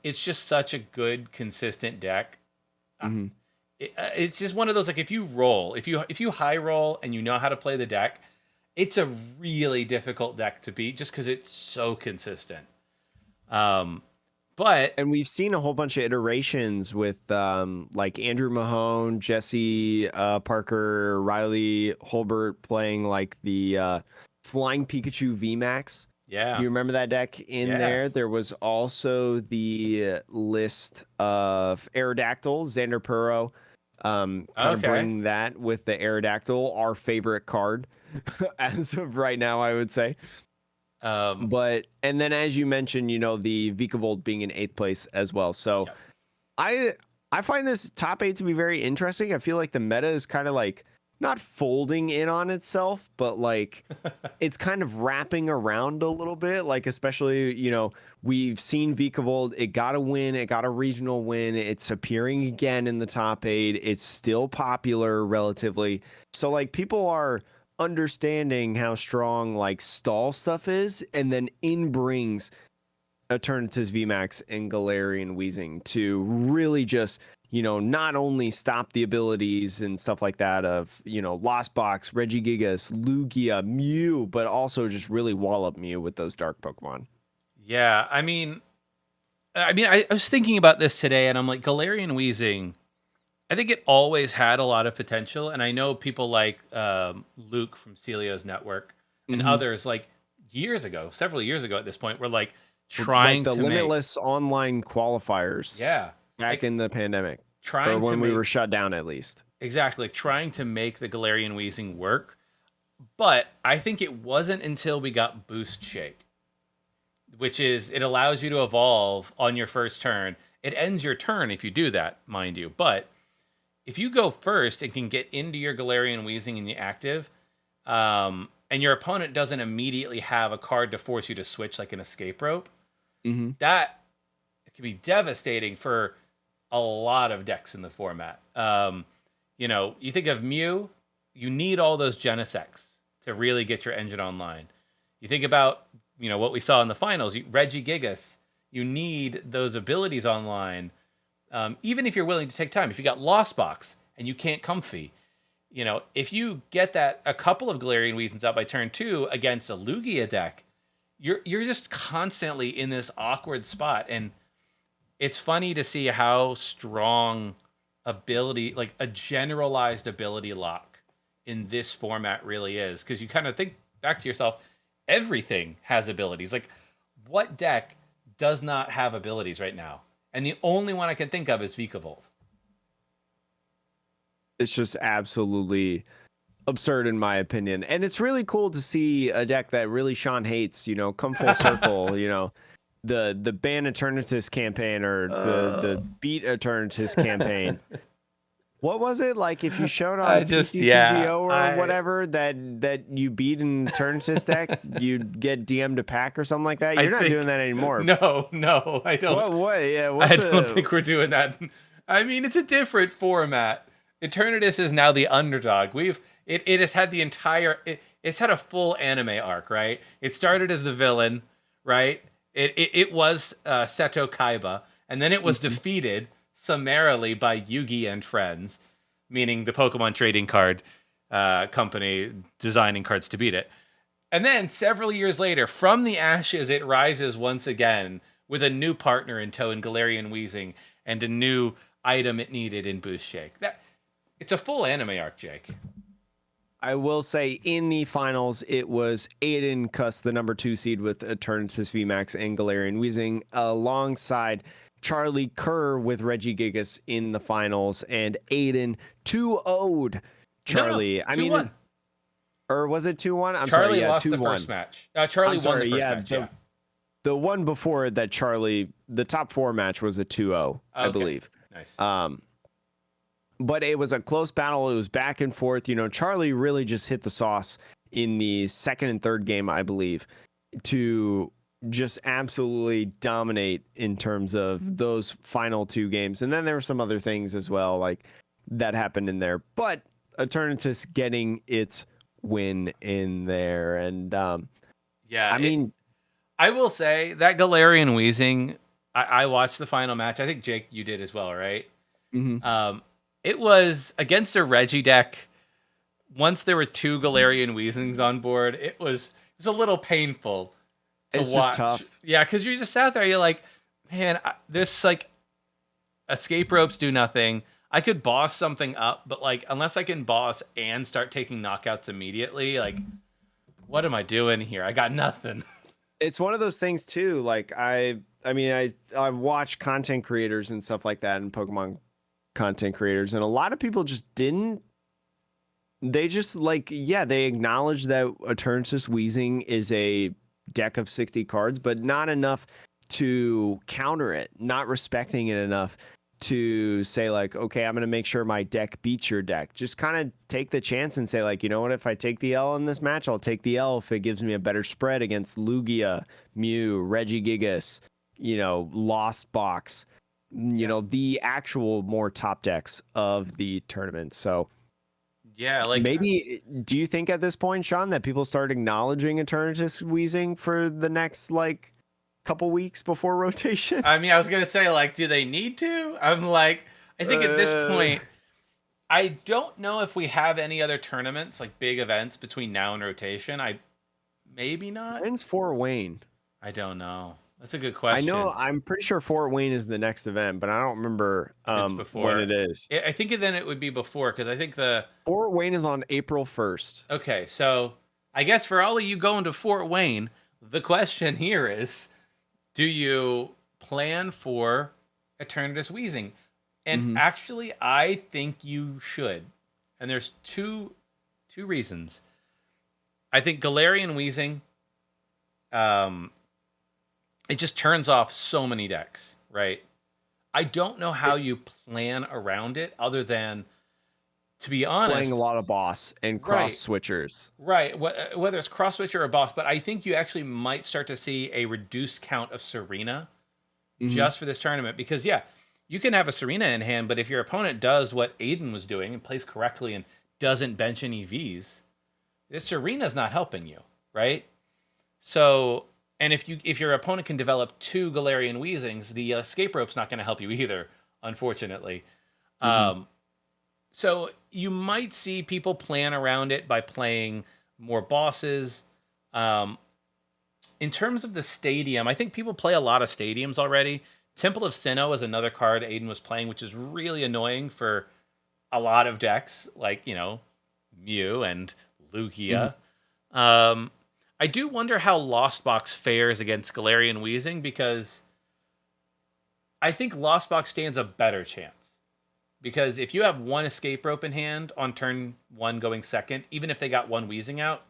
S2: it's just such a good, consistent deck. It's just one of those if you roll, if you high roll and you know how to play the deck, it's a really difficult deck to beat just because it's so consistent. And
S1: we've seen a whole bunch of iterations with Andrew Mahone, Jesse Parker, Riley Holbert playing the Flying Pikachu VMAX.
S2: Yeah.
S1: You remember that deck in there? There was also the list of Aerodactyl, Xander Puro. Kind of bring that with the Aerodactyl, our favorite card as of right now, I would say. And then as you mentioned, the Vikavolt being in 8th place as well. So I find this top 8 to be very interesting. I feel like the meta is kind of not folding in on itself, but like it's kind of wrapping around a little bit. Like, especially, we've seen Vikavolt. It got a win. It got a regional win. It's appearing again in the top 8. It's still popular relatively. So like people are understanding how strong like stall stuff is, and then in brings Eternatus VMAX and Galarian Weezing to really just, not only stop the abilities and stuff like that of, Lost Box, Regigigas, Lugia, Mew, but also just really wallop Mew with those dark Pokemon.
S2: Yeah, I was thinking about this today, and I'm like, Galarian Weezing, I think it always had a lot of potential, and I know people like Luke from Celio's network and
S1: Mm-hmm.
S2: others, like several years ago at this point, were like
S1: Like
S2: trying
S1: the
S2: to make,
S1: limitless online qualifiers
S2: yeah,
S1: back
S2: like
S1: in the pandemic, or
S2: trying to
S1: when we were
S2: make
S1: shut down at least.
S2: exactly trying to make the Galarian Weezing work. But I think it wasn't until we got Boost Shake, which is it allows you to evolve on your first turn. It ends your turn if you do that, mind you, but if you go first and can get into your Galarian Weezing in the active, and your opponent doesn't immediately have a card to force you to switch like an escape rope,
S1: Mm-hmm.
S2: that can be devastating for a lot of decks in the format. You think of Mew, you need all those Genesects to really get your engine online. You think about what we saw in the finals, Regigigas, you need those abilities online. Even if you're willing to take time, if you got Lost Box and you can't comfy, if you get that a couple of Galarian Weezings out by turn 2 against a Lugia deck, you're just constantly in this awkward spot. And it's funny to see how strong ability, like a generalized ability lock in this format really is. Because you kind of think back to yourself, everything has abilities. Like, what deck does not have abilities right now? And the only one I can think of is Vikavolt.
S1: It's just absolutely absurd in my opinion. And it's really cool to see a deck that really Sean hates, come full circle, the ban Eternatus campaign or the beat Eternatus campaign. What was it like if you showed on PTCGO or whatever that you beat an Eternatus deck, you'd get DM'd a pack or something like that? You're not doing that anymore.
S2: No, I don't.
S1: What? Yeah,
S2: I don't think we're doing that. I mean, it's a different format. Eternatus is now the underdog. It has had the entire it's had a full anime arc, right? It started as the villain, right? It was Seto Kaiba, and then it was defeated summarily by Yugi and friends, meaning the Pokemon trading card company designing cards to beat it. And then several years later, from the ashes, it rises once again with a new partner in tow in Galarian Weezing and a new item it needed in Boost Shake. It's a full anime arc, Jake.
S1: I will say in the finals, it was Aiden Cuss, the number 2 seed with Eternatus VMAX and Galarian Weezing, alongside Charlie Kerr with Regigigas in the finals, and Aiden 2-0'd Charlie.
S2: No,
S1: I mean, or was it 2-1? I'm
S2: Charlie
S1: sorry, yeah,
S2: lost
S1: 2-1.
S2: the first match. Charlie won the first match, yeah.
S1: The one before that, Charlie, the top 4 match was a 2-0, I believe.
S2: Nice.
S1: But it was a close battle. It was back and forth. Charlie really just hit the sauce in the second and third game, I believe, to just absolutely dominate in terms of those final 2 games. And then there were some other things as well, like that happened in there. But Eternatus getting its win in there. And
S2: yeah,
S1: I mean,
S2: I will say that Galarian Weezing, I watched the final match. I think, Jake, you did as well, right?
S1: Mm-hmm.
S2: It was against a Reggie deck. Once there were 2 Galarian Weezings on board, it was a little painful to
S1: it's
S2: watch.
S1: Just tough.
S2: Yeah, because you just sat there, you're like, man, this like escape ropes do nothing. I could boss something up, but like unless I can boss and start taking knockouts immediately, like what am I doing here? I got nothing.
S1: It's one of those things too. Like I watch content creators and stuff like that, and Pokemon content creators, and a lot of people just didn't. They just they acknowledge that Eternatus Weezing is a deck of 60 cards, but not enough to counter it, not respecting it enough to say like, okay, I'm going to make sure my deck beats your deck. Just kind of take the chance and say like, you know what, if I take the L in this match, I'll take the L if it gives me a better spread against Lugia, Mew, Regigigas, Lost Box,
S2: Yeah.
S1: the actual more top decks of the tournament. So
S2: Yeah, like
S1: maybe, do you think at this point, Sean, that people start acknowledging Eternatus Wheezing for the next like couple weeks before rotation?
S2: I mean, I was gonna say, like, do they need to? I'm like, I think at this
S1: Uh,
S2: point, I don't know if we have any other tournaments, like big events between now and rotation. I maybe not.
S1: when's Fort Wayne?
S2: I don't know. That's a good
S1: I know,
S2: question.
S1: I'm pretty sure Fort Wayne is the next event, but I don't remember
S2: If it's
S1: when
S2: before,
S1: it is.
S2: I think then it would be before because I think the
S1: Fort Wayne is on April 1st.
S2: okay. So I guess for all of you going to Fort Wayne, the question here is: do you plan for Eternatus Wheezing? And
S1: Hmm.
S2: actually, I think you should. And there's two reasons. I think Galarian Wheezing, um, it just turns off so many decks, right? I don't know how you plan around it, other than, to be
S1: Playing a
S2: honest,
S1: lot of boss and cross
S2: right,
S1: switchers.
S2: right. Whether it's cross switcher or boss, but I think you actually might start to see a reduced count of Serena
S1: Hmm.
S2: just for this tournament because yeah, you can have a Serena in hand, but if your opponent does what Aiden was doing and plays correctly and doesn't bench any Vs, this Serena's not helping you, right? So, and if your opponent can develop two Galarian Weezings, the escape rope's not going to help you either, unfortunately.
S1: Hmm.
S2: Um, so you might see people plan around it by playing more bosses. Um, in terms of the stadium, I think people play a lot of stadiums already. Temple of Sinnoh is another card Aiden was playing, which is really annoying for a lot of decks, like, Mew and
S1: Hmm.
S2: Lugia. Um, I do wonder how Lost Box fares against Galarian Wheezing because I think Lost Box stands a better chance. Because if you have one escape rope in hand on turn one going second, even if they got one Wheezing out,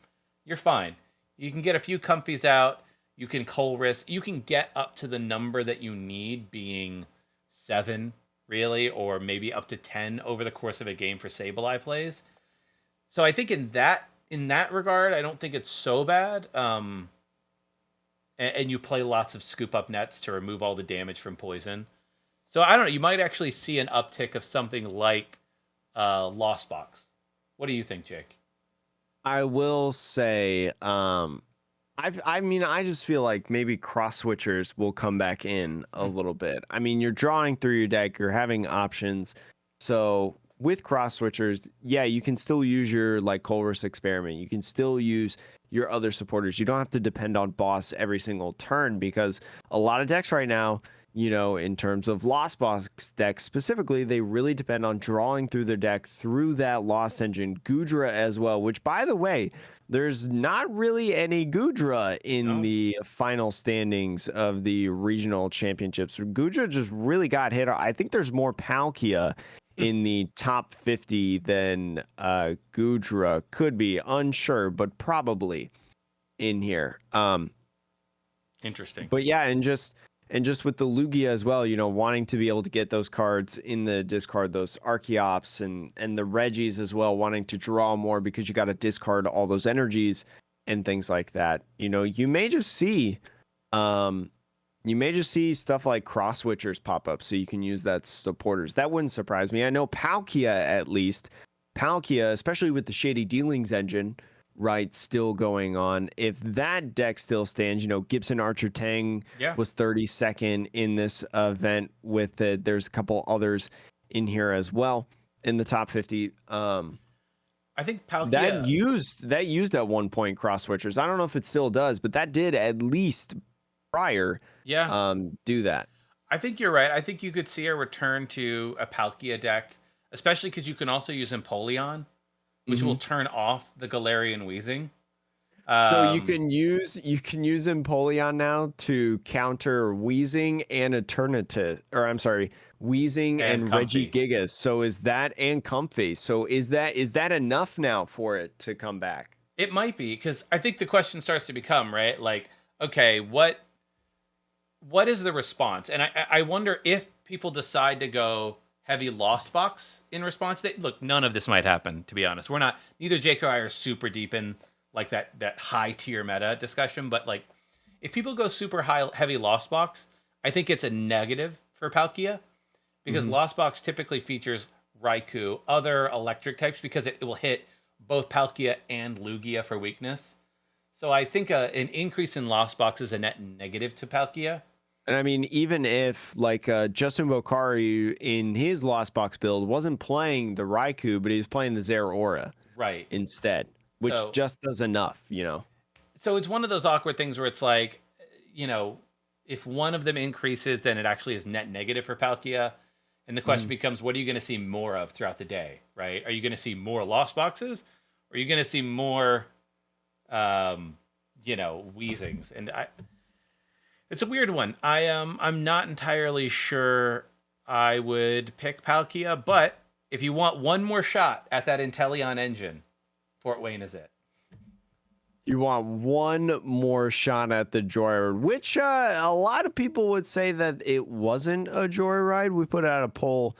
S2: you're fine. You can get a few comfies out. You can coal risk. You can get up to the number that you need, being 7, really, or maybe up to 10 over the course of a game for Sableye plays. So I think in that regard, I don't think it's so bad. And you play lots of scoop up nets to remove all the damage from poison. So I don't know. You might actually see an uptick of something like Lost Box. What do you think, Jake?
S1: I will say, I just feel like maybe cross switchers will come back in a
S2: Hmm.
S1: little bit. I mean, you're drawing through your deck, you're having options. So with cross switchers, yeah, you can still use your like Colress experiment. You can still use your other supporters. You don't have to depend on boss every single turn because a lot of decks right now, in terms of Lost Box decks specifically, they really depend on drawing through their deck through that Lost Engine. Gudra as well, which by the way, there's not really any Gudra in
S2: No.
S1: the final standings of the regional championships. Gudra just really got hit. I think there's more Palkia in the top 50 than Gudra. Could be unsure, but probably in here.
S2: Interesting.
S1: But yeah, and just with the Lugia as well, wanting to be able to get those cards in the discard, those Archeops and the Regis as well, wanting to draw more because you got to discard all those energies and things like that. Um, you may just see stuff like cross switchers pop up, so you can use that supporters. That wouldn't surprise me. I know Palkia at least, Palkia, especially with the Shady Dealings engine, right, still going on. If that deck still stands, Gibson Archer Tang
S2: Yeah.
S1: was 32nd in this event with it. There's a couple others in here as well in the top 50.
S2: I think
S1: That
S2: Palkia.
S1: used at one point cross switchers. I don't know if it still does, but that did at least prior
S2: Yeah.
S1: do that.
S2: I think you're right. I think you could see a return to a Palkia deck, especially because you can also use Empoleon, which will
S1: Hmm.
S2: turn off the Galarian Wheezing.
S1: So you
S2: Um,
S1: can use Empoleon now to counter Wheezing and Eternatus, or I'm sorry, Wheezing
S2: and
S1: and Reggie
S2: Comfy.
S1: Gigas. So is that and Comfy? So is that enough now for it to come back?
S2: It might be because I think the question starts to become right. Like, okay, what is the response? And I wonder if people decide to go heavy Lost Box in response, look, none of this might happen. To be honest, we're not. Neither Jake or I are super deep in like that high tier meta discussion. But like, if people go super high heavy Lost Box, I think it's a negative for Palkia because
S1: Mhm.
S2: Lost Box typically features Raikou, other electric types, because it will hit both Palkia and Lugia for weakness. So I think an increase in Lost Box is a net negative to Palkia.
S1: And I mean, even if like Justin Bokari in his Lost Box build wasn't playing the Raikou, but he was playing the Zeraora
S2: Right.
S1: instead, which
S2: So
S1: just does enough, you know.
S2: so it's one of those awkward things where it's like, if one of them increases, then it actually is net negative for Palkia. And the question
S1: Mhm.
S2: becomes, what are you going to see more of throughout the day, right? Are you going to see more Lost Boxes? Or are you going to see more, Wheezings? It's a weird one. I'm not entirely sure I would pick Palkia, but if you want one more shot at that Inteleon engine, Fort Wayne is it.
S1: You want one more shot at the Joyride, which a lot of people would say that it wasn't a Joyride. We put out a poll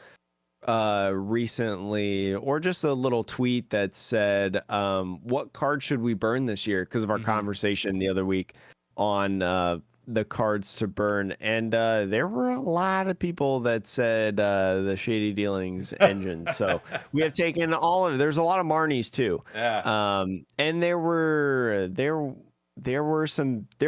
S1: recently, or just a little tweet that said, what card should we burn this year, because of our
S2: Mm-hmm.
S1: conversation the other week on the cards to burn. And there were a lot of people that said the Shady Dealings engine. So we have taken all of, there's a lot of Marnies too.
S2: Yeah.
S1: And there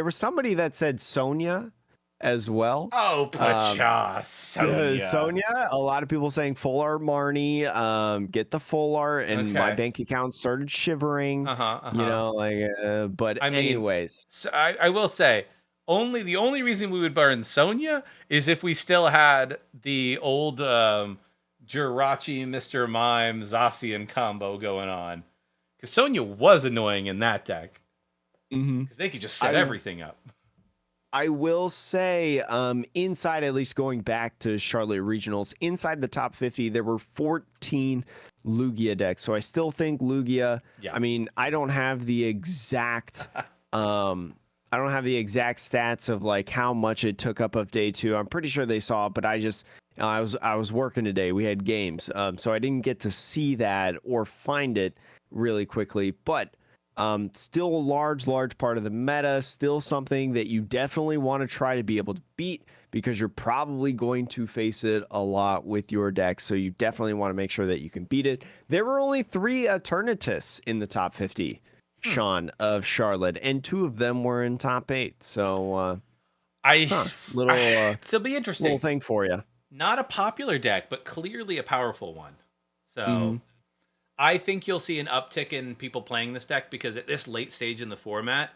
S1: was somebody that said Sonya as well.
S2: Oh, Pacha, Sonya.
S1: Sonya, a lot of people saying full art Marnie, get the full art, and my
S2: Okay.
S1: bank account started shivering.
S2: Uh-huh.
S1: You
S2: Uh-huh.
S1: know, like, but
S2: I mean,
S1: anyways,
S2: so I will say, the only reason we would burn Sonya is if we still had the old Jirachi, Mr. Mime, Zacian combo going on. Because Sonya was annoying in that deck.
S1: mhm.
S2: Because they could just set
S1: I
S2: everything up.
S1: I will say, inside, at least going back to Charlotte Regionals, inside the top 50, there were 14 Lugia decks. So I still think Lugia.
S2: Yeah.
S1: I mean, I don't have the exact, stats of like how much it took up of day two. I'm pretty sure they saw it, but I was working today. We had games, so I didn't get to see that or find it really quickly, but. Still a large part of the meta, still something that you definitely want to try to be able to beat, because you're probably going to face it a lot with your deck. So you definitely want to make sure that you can beat it. There were only 3 Eternatus in the top 50, Sean, of Charlotte, and 2 of them were in top 8. So,
S2: It'll be interesting.
S1: little thing for you.
S2: Not a popular deck, but clearly a powerful one. So.
S1: Mhm.
S2: I think you'll see an uptick in people playing this deck because at this late stage in the format,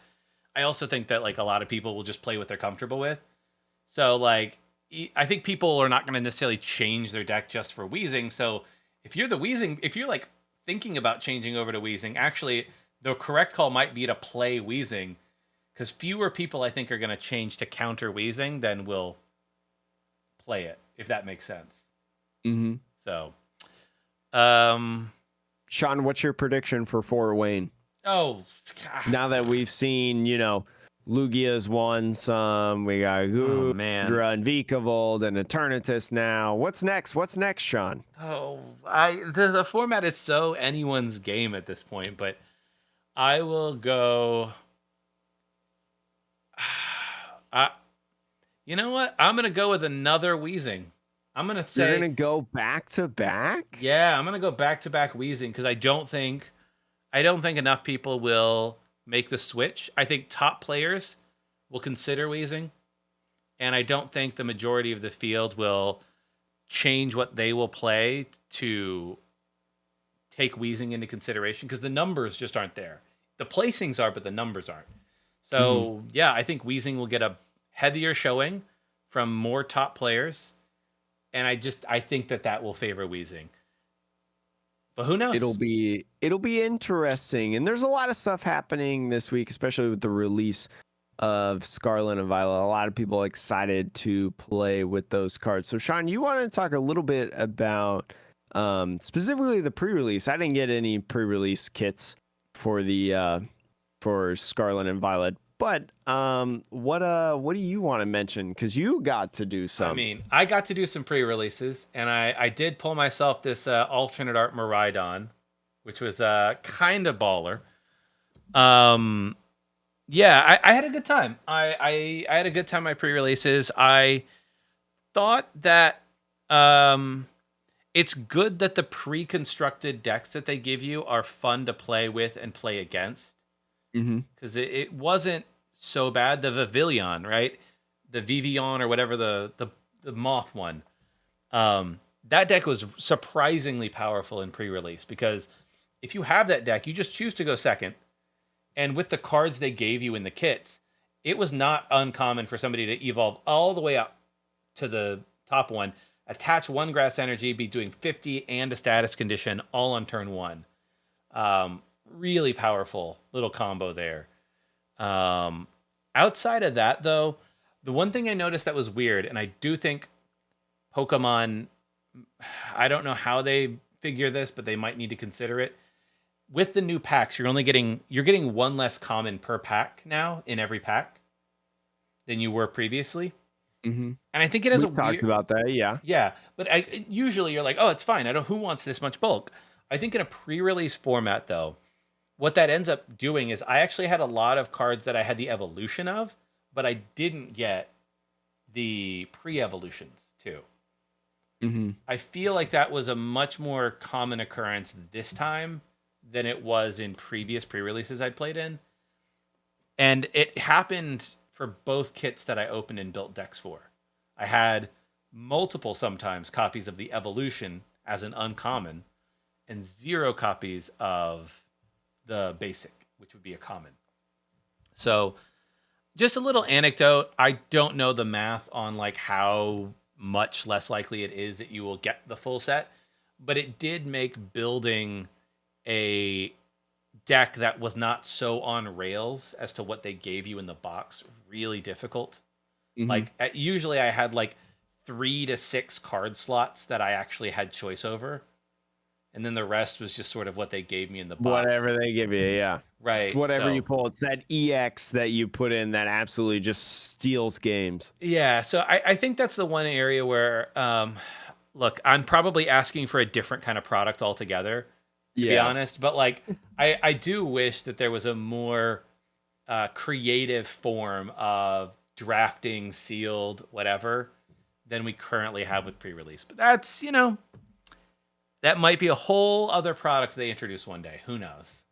S2: I also think that like a lot of people will just play what they're comfortable with. So like, I think people are not going to necessarily change their deck just for Wheezing. So if you're like thinking about changing over to Wheezing, actually the correct call might be to play Wheezing, because fewer people I think are going to change to counter Wheezing than will play it, if that makes sense.
S1: Mm-hmm.
S2: So,
S1: Sean, what's your prediction for Fort Wayne?
S2: Oh, God.
S1: Now that we've seen, Lugia's won some, we got Gudra and Vikavold and Eternatus now. What's next? Sean?
S2: Oh, the format is so anyone's game at this point, but I will go. You know what? I'm gonna go with another Wheezing. I'm gonna say
S1: You're gonna go back to back.
S2: Yeah, I'm gonna go back to back Wheezing because I don't think enough people will make the switch. I think top players will consider Wheezing, and I don't think the majority of the field will change what they will play to take Wheezing into consideration because the numbers just aren't there. The placings are, but the numbers aren't. So yeah, I think Wheezing will get a heavier showing from more top players. And I think that will favor Wheezing. But who knows?
S1: It'll be interesting. And there's a lot of stuff happening this week, especially with the release of Scarlet and Violet. A lot of people excited to play with those cards. So Sean, you wanted to talk a little bit about specifically the pre-release. I didn't get any pre-release kits for the for Scarlet and Violet, But what do you want to mention? Because you got to do
S2: I
S1: some.
S2: mean, I got to do some pre-releases, and I did pull myself this alternate art Maridon, which was kind of baller. Um, yeah, I had a good time. I had a good time my pre-releases. I thought that um, it's good that the pre-constructed decks that they give you are fun to play with and play against,
S1: Hmm.
S2: because it wasn't so bad. The Vivillon, right? The Vivion or whatever the moth one. That deck was surprisingly powerful in pre-release because if you have that deck, you just choose to go second, and with the cards they gave you in the kits, it was not uncommon for somebody to evolve all the way up to the top one, attach one grass energy, be doing 50 and a status condition all on turn one. Really powerful little combo there. Um, Outside of that, though, the one thing I noticed that was weird, and I do think Pokemon, I don't know how they figure this, but they might need to consider it. With the new packs, you're getting one less common per pack now in every pack than you were previously.
S1: Hmm.
S2: And I think it has
S1: We
S2: a
S1: talked
S2: weird,
S1: about that. Yeah.
S2: yeah, but usually you're like, oh, it's fine. I don't. Who wants this much bulk? I think in a pre-release format, though, what that ends up doing is I actually had a lot of cards that I had the evolution of, but I didn't get the pre-evolutions too.
S1: Hmm.
S2: I feel like that was a much more common occurrence this time than it was in previous pre-releases I'd played in. And it happened for both kits that I opened and built decks for. I had multiple sometimes copies of the evolution as an uncommon and zero copies of the basic, which would be a common. So, just a little anecdote. I don't know the math on like how much less likely it is that you will get the full set, but it did make building a deck that was not so on rails as to what they gave you in the box really difficult.
S1: Hmm.
S2: Like usually I had like 3 to 6 card slots that I actually had choice over, and then the rest was just sort of what they gave me in the box.
S1: Whatever they give you, yeah. It's
S2: Right.
S1: whatever you
S2: So,
S1: pull. It's that EX that you put in that absolutely just steals games.
S2: yeah, so I think that's the one area where look, I'm probably asking for a different kind of product altogether, to be
S1: Yeah.
S2: honest, but like I do wish that there was a more creative form of drafting sealed whatever than we currently have with pre-release. But that's, that might be a whole other product they introduce one day. Who knows?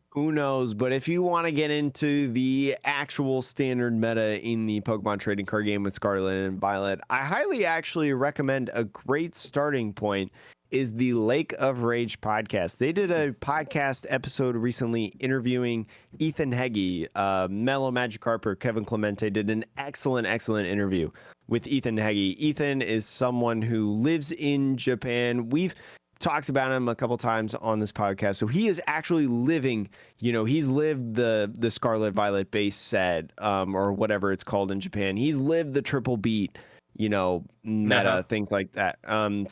S1: Who knows? But if you want to get into the actual standard meta in the Pokemon trading card game with Scarlet and Violet, I highly actually recommend a great starting point is the Lake of Rage podcast. They did a podcast episode recently interviewing Ethan Heggie. Mellow Magikarp, Kevin Clemente did an excellent interview with Ethan Heggie. Ethan is someone who lives in Japan. We've talked about him a couple times on this podcast. So he is actually living, he's lived the Scarlet Violet base set, or whatever it's called in Japan. He's lived the triple beat,
S2: Uh-huh.
S1: meta, things like that.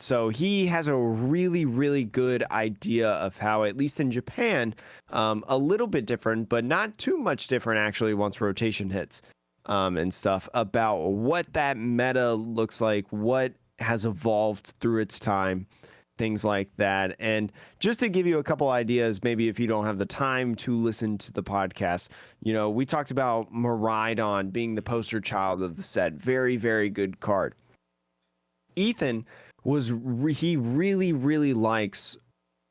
S1: So he has a really good idea of how, at least in Japan, a little bit different, but not too much different actually once rotation hits, and stuff about what that meta looks like, what has evolved through its time, things like that. And just to give you a couple ideas, maybe if you don't have the time to listen to the podcast, we talked about Maridon being the poster child of the set. Very good card. Ethan he really likes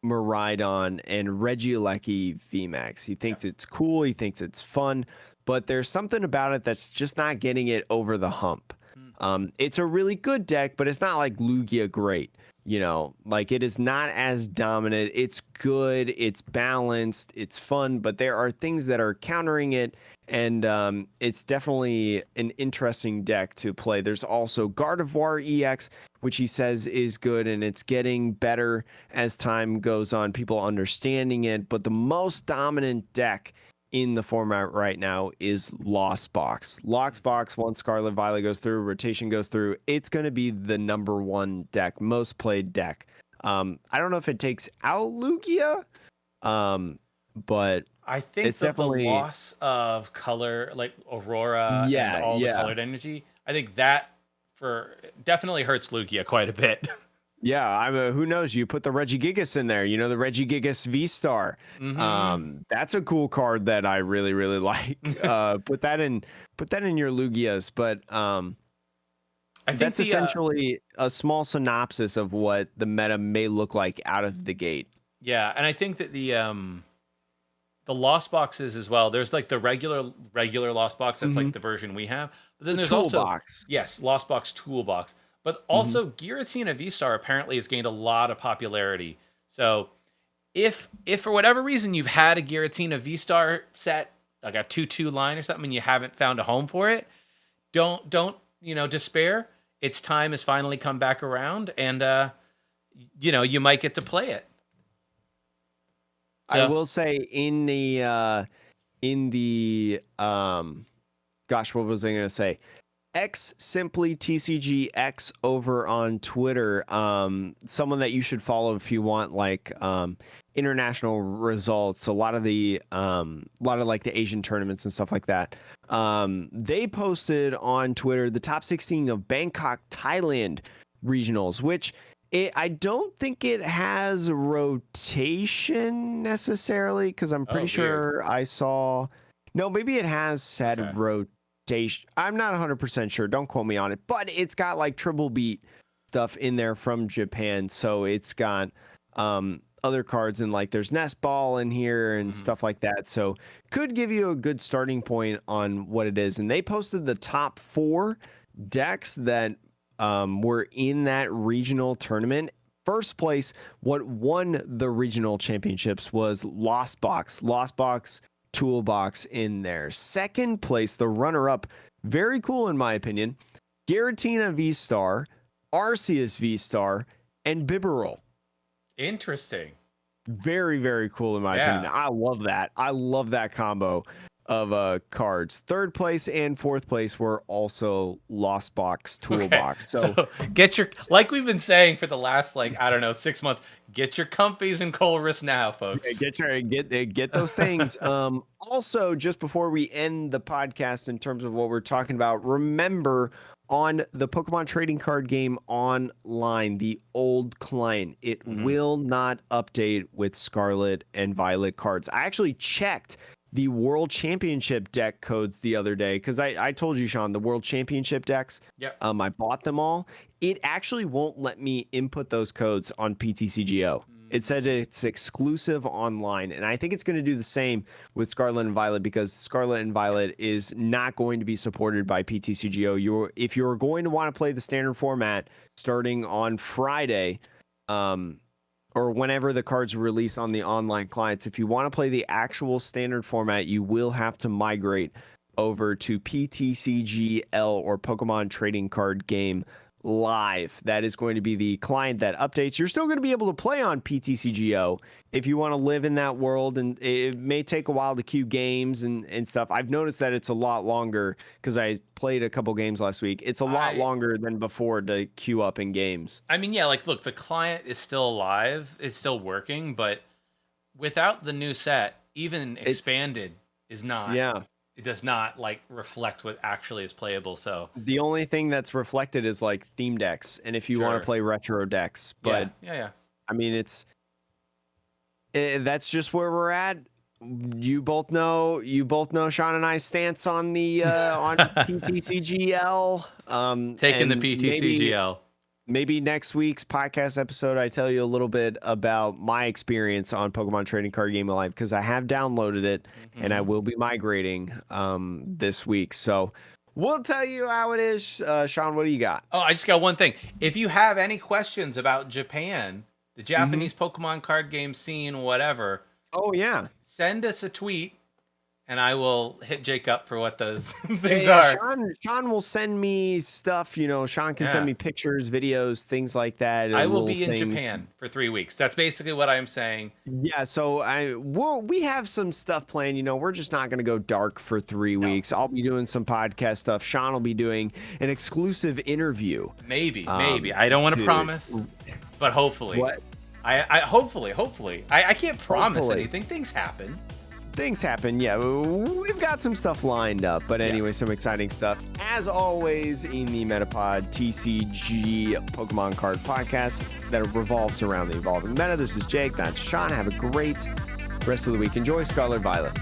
S1: Maridon and Regieleki VMAX. He
S2: Yeah.
S1: thinks it's cool, he thinks it's fun, but there's something about it that's just not getting it over the hump.
S2: Hmm.
S1: It's a really good deck, but it's not like Lugia great. Like it is not as dominant. It's good, it's balanced, it's fun, but there are things that are countering it, and it's definitely an interesting deck to play. There's also Gardevoir EX, which he says is good, and it's getting better as time goes on, people understanding it. But the most dominant deck in the format right now is Lost Box. Lost Box, once Scarlet Violet goes through, rotation goes through, it's going to be the number one deck, most played deck. I don't know if it takes out Lugia, um, but
S2: I think
S1: it's
S2: the
S1: definitely
S2: loss of color, like aurora and
S1: yeah,
S2: all the
S1: yeah.
S2: colored energy, I think that for definitely hurts Lugia quite a bit.
S1: Yeah, who knows? You put the Regigigas in there. You know the Regigigas V Star.
S2: Hmm.
S1: That's a cool card that I really really like. Put that in your Lugias. But
S2: I think
S1: that's
S2: the
S1: essentially a small synopsis of what the meta may look like out of the gate.
S2: yeah, and I think that the lost boxes as well. There's like the regular lost box. That's
S1: Hmm.
S2: like the version we have. But then
S1: The
S2: there's also,
S1: toolbox.
S2: yes, lost box toolbox. But
S1: Hmm.
S2: also Giratina V Star apparently has gained a lot of popularity. So if for whatever reason you've had a Giratina V Star set, like a 2/2 line or something, and you haven't found a home for it, don't despair. Its time has finally come back around, and you might get to play it.
S1: I
S2: So
S1: will say in the gosh, what was I gonna say? X simply TCGX over on Twitter. Someone that you should follow if you want like international results. A lot of like the Asian tournaments and stuff like that. They posted on Twitter the top 16 of Bangkok, Thailand regionals, which I don't think it has rotation necessarily because I'm
S2: oh,
S1: pretty
S2: weird.
S1: sure I saw. No, maybe it has
S2: Okay.
S1: said rotation. I'm not 100% sure. Don't quote me on it, but it's got like triple beat stuff in there from Japan. So it's got other cards and like there's Nest Ball in here and
S2: Mhm.
S1: stuff like that. So could give you a good starting point on what it is. And they posted the top 4 decks that were in that regional tournament. First place, what won the regional championships was Lost Box. Lost Box Toolbox in there. Second place, the runner up, very cool in my opinion, Giratina V Star, Arceus V Star, and Bibarel.
S2: Interesting.
S1: Very, very cool in my opinion.
S2: Yeah.
S1: I love that. I love that combo of cards. Third place and fourth place were also Lost Box
S2: Okay.
S1: Toolbox. So
S2: So get your, like we've been saying for the last, like, I don't know, 6 months, get your comfies and Colress now,
S1: yeah,
S2: folks.
S1: get those things. Also, just before we end the podcast, in terms of what we're talking about, remember on the Pokemon trading card game online, the old client, it
S2: Hmm.
S1: will not update with Scarlet and Violet cards. I actually checked the World Championship deck codes the other day because I told you, Sean, the World Championship decks.
S2: Yep.
S1: I bought them all. It actually won't let me input those codes on PTCGO. It said it's exclusive online, and I think it's going to do the same with Scarlet and Violet because Scarlet and Violet is not going to be supported by PTCGO. If you're going to want to play the standard format starting on Friday, or whenever the cards release on the online clients, if you want to play the actual standard format, you will have to migrate over to PTCGL or Pokemon Trading Card Game Live. That is going to be the client that updates. You're still going to be able to play on PTCGO if you want to live in that world, and it may take a while to queue games and stuff. I've noticed that it's a lot longer because I played a couple games last week. It's a lot
S2: I
S1: longer than before to queue up in games.
S2: I mean, yeah, like look, the client is still alive, it's still working, but without the new set, even
S1: It's
S2: expanded is not,
S1: yeah.
S2: it does not like reflect what actually is playable. So
S1: The only thing that's reflected is like theme decks, and if you want to
S2: sure.
S1: play retro decks.
S2: Yeah,
S1: But
S2: yeah, yeah.
S1: I mean, that's just where we're at. You both know. You both know Sean and I's stance on PTCGL.
S2: Taking the
S1: And
S2: PTCGL.
S1: maybe next week's podcast episode, I tell you a little bit about my experience on Pokemon Trading Card Game Live because I have downloaded it and I
S2: Hmm.
S1: will be migrating this week. So we'll tell you how it is. Sean, what do you got?
S2: Oh, I just got one thing. If you have any questions about Japan, the
S1: Mm-hmm.
S2: Japanese Pokemon card game scene, whatever,
S1: Oh yeah.
S2: send us a tweet and I will hit Jake up for what those
S1: Yeah,
S2: things
S1: yeah.
S2: are.
S1: Sean will send me stuff. Sean can send
S2: Yeah.
S1: me pictures, videos, things like that,
S2: I will
S1: little
S2: be in
S1: things.
S2: Japan for 3 weeks. That's basically what I'm saying.
S1: Yeah, so we have some stuff planned. We're just not going to go dark for three
S2: No.
S1: weeks. I'll be doing some podcast stuff. Sean will be doing an exclusive interview.
S2: Maybe. I don't want to
S1: To
S2: promise, but hopefully.
S1: what?
S2: I hopefully. I can't promise
S1: Hopefully.
S2: anything. Things happen.
S1: Things happen. Yeah, we've got some stuff lined up. But anyway, some exciting stuff. As always, in the Metapod TCG Pokemon card podcast that revolves around the evolving meta. This is Jake. That's Sean. Have a great rest of the week. Enjoy Scarlet Violet.